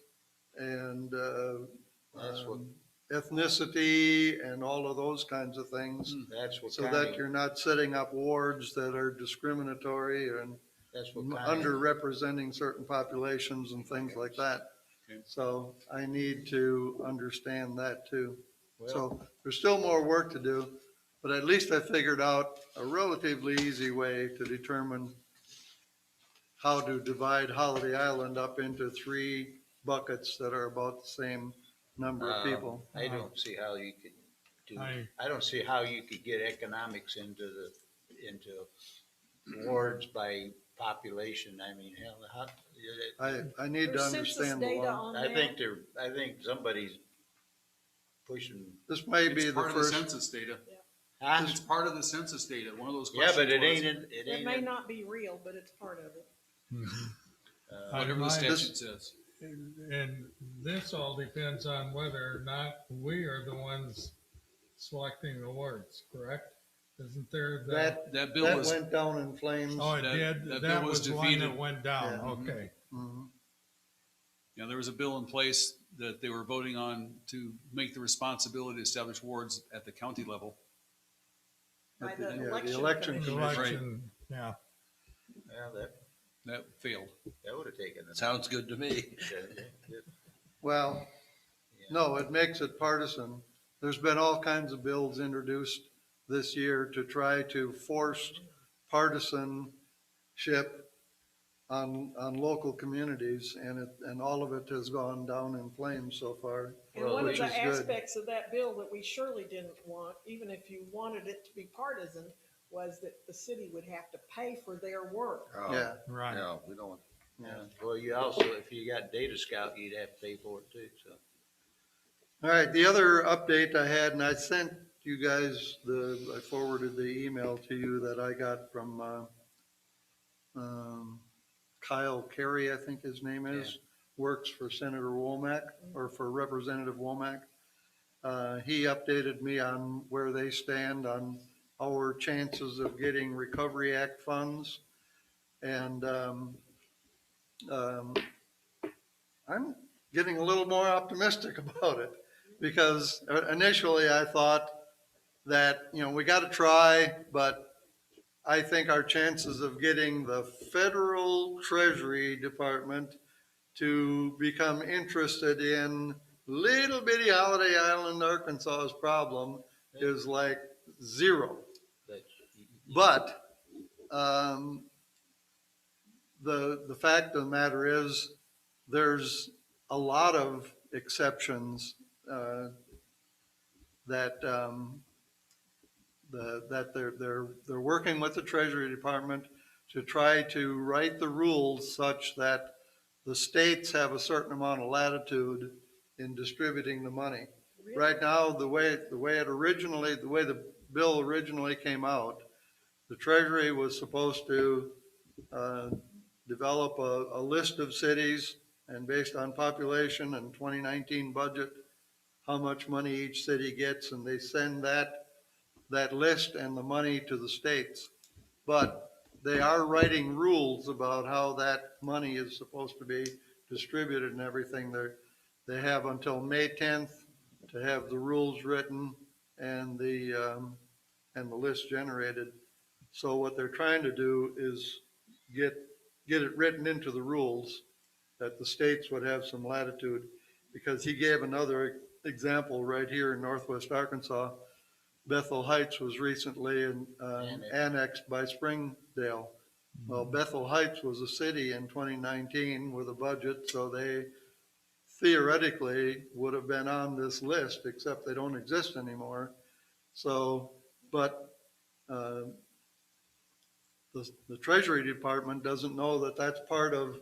and That's what, ethnicity and all of those kinds of things, that's what so that Connie, you're not setting up wards that are discriminatory and that's what Connie, underrepresenting certain populations and things like that. Okay. So I need to understand that too. well, So there's still more work to do, but at least I figured out a relatively easy way to determine how to divide Holiday Island up into 3 buckets that are about the same number of people. I don't see how you could do, I- I don't see how you could get economics into wards by population. I mean, hell, I need to There's census understand the data law. on I there. think somebody's pushing. This may be It's the part of the first, census data. Huh? It's part of the census data, one of those Yeah, questions but it was, ain't, it It ain't. may not be real, but it's part of it. whatever the Mine- statute says. And this all depends on whether or not we are the ones selecting the words, correct? Isn't there the? That bill that was, went down in flames. Oh, it that- did? that That bill was was one that defeated. went down, Yeah. okay. Mhm. there was a bill in place that they were voting on to make the responsibility to establish wards at the county level. By the- the yeah, the election election commission. Election, yeah. Yeah, That failed. that would have taken it. Sounds good to me. Well, no, it makes it partisan. There's been all kinds of bills introduced this year to try to force partisanship on local communities, and all of it has gone down in flames so far. And Well, one of which the is good. aspects of that bill that we surely didn't want, even if you wanted it to be partisan, was that the city would have to pay for their work. Oh, Yeah, Right. yeah, we don't, yeah. Well, you also, if you got Data Scout, you'd have to pay for it too, so. All right, the other update I had, and I sent you guys I forwarded the email to you that I got from, Kyle Carey, I think his name is, works for Senator Womack, or for Representative Womack. He updated me on where they stand on our chances of getting Recovery Act funds. And I'm getting a little more optimistic about it, because initially I thought that, we got to try, but I think our chances of getting the federal Treasury Department to become interested in little bitty Holiday Island, Arkansas's problem is like zero. But But the fact of the matter is, there's a lot of exceptions that that they're working with the Treasury Department to try to write the rules such that the states have a certain amount of latitude in distributing the money. Right now, the way the bill originally came out, the Treasury was supposed to develop a list of cities, and based on population and 2019 budget, how much money each city gets, and they send that list and the money to the states. But they are writing rules about how that money is supposed to be distributed and everything. They have until May 10th to have the rules written and the list generated. So what they're trying to do is get it written into the rules that the states would have some latitude, because he gave another example right here in Northwest Arkansas. Bethel Heights was recently annexed by Springdale. Well, Bethel Heights was a city in 2019 with a budget, so they theoretically would have been on this list, except they don't exist anymore. So, but the Treasury Department doesn't know that that's part of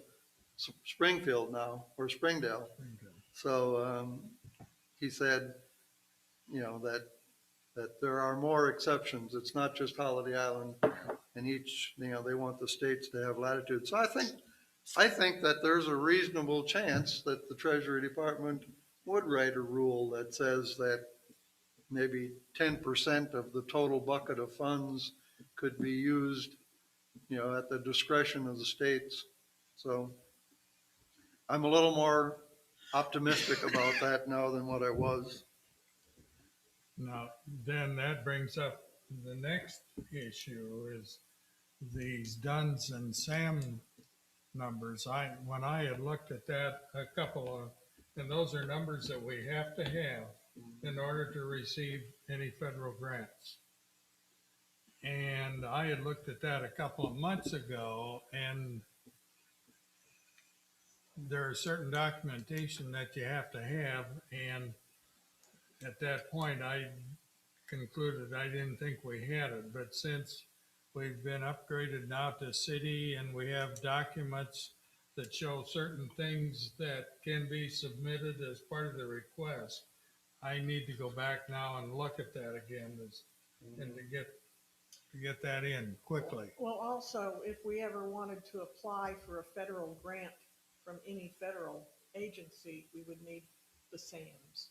Springfield now, or Springdale. So he said, that there are more exceptions. It's not just Holiday Island, and each, they want the states to have latitude. So I think that there's a reasonable chance that the Treasury Department would write a rule that says that maybe 10% of the total bucket of funds could be used, at the discretion of the states. So I'm a little more optimistic about that now than what I was. Now, then that brings up the next issue is these Duns and Sam numbers. When I had looked at that, and those are numbers that we have to have in order to receive any federal grants. And I had looked at that a couple of months ago, and there are certain documentation that you have to have, and at that point, I concluded I didn't think we had it, but since we've been upgraded now to city and we have documents that show certain things that can be submitted as part of the request, I need to go back now and look at that again and to get that in quickly. Well, also, if we ever wanted to apply for a federal grant from any federal agency, we would need the SAMs.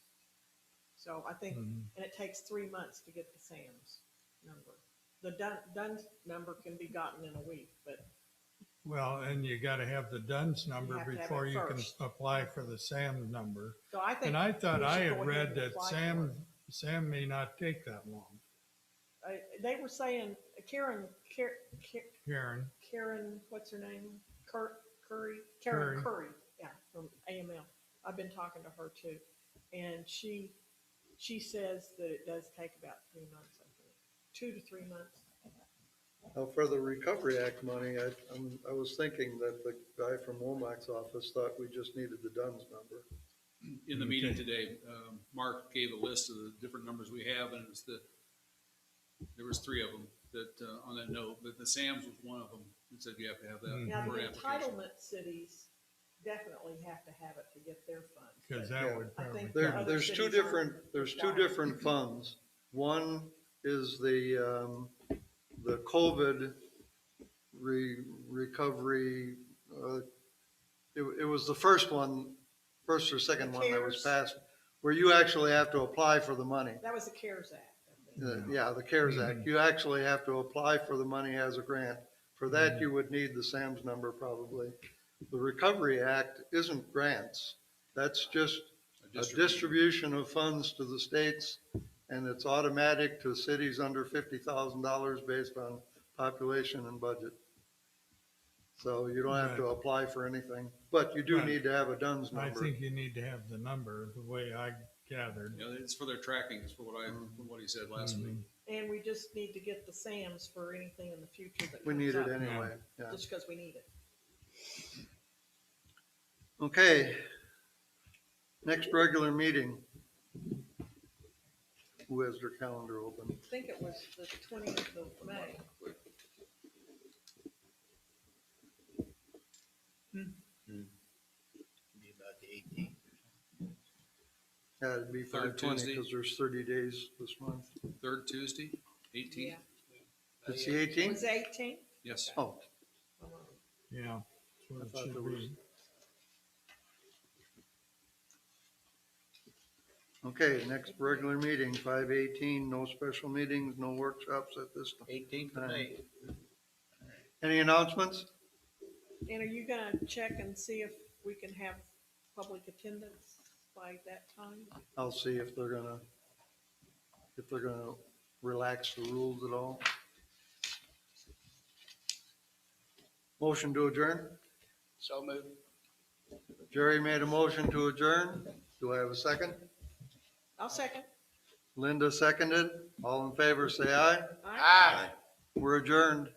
So I think, and it takes 3 months to get the SAMs number. The DUNS number can be gotten in a week, but. Well, and you got to have the DUNS number have to have before it you can first. apply for the SAM number. So I think. And I thought we I should had go ahead read and that apply for it. SAM may not take that long. They were saying, Karen, what's her name? Karen Curry, yeah, from AML. I've been talking to her too. And she says that it does take about 3 months, I think, 2 to 3 months. Now, for the Recovery Act money, I was thinking that the guy from Womack's office thought we just needed the DUNS number. In the meeting Okay. today, Mark gave a list of the different numbers we have, and it's there was three of them that, on that note, but the SAM's was one of them. He said you have to have that Now, for the application. entitlement cities definitely have to have it to get their funds. Because but that Yeah. would I probably. think There, other there's two cities different, aren't there's two required. different funds. One is the COVID recovery, it was the first one, first or second The one that was CARES. passed, where you actually have to apply for the money. That was the CARES Act, I think. Yeah, the CARES Act. You actually have to apply for the money as a grant. For that, you would need the SAM's number probably. The Recovery Act isn't grants. That's just a distribution of funds to the states, and it's automatic to cities under $50,000 based on population and budget. So you don't have to apply for anything, but you do Right. need to have a DUNS I number. think you need to have the number, the way I gathered. You know, it's for their tracking, is for from what he said last week. And we just need to get the SAMs for anything in the future that We comes need it up, anyway, yeah. just because we need it. Okay. Next regular meeting. Who has their calendar open? I think it was the 20th of May. Be about the 18th. Yeah, it'd be Third 5/20 Tuesday. because there's 30 days this month. Third Tuesday, 18th? Yeah. It's the It 18th? was 18th? Yes. Oh, Yeah. That's I what it thought should there was. be. Okay, next regular meeting, 5/18, no special meetings, no workshops at this time. 18th of May. Any announcements? And are you gonna check and see if we can have public attendance by that time? I'll see if they're gonna relax the rules at all. Motion to adjourn? So moved. Jerry made a motion to adjourn. Do I have a second? I'll second. Linda seconded. All in favor, say aye. Aye. We're adjourned.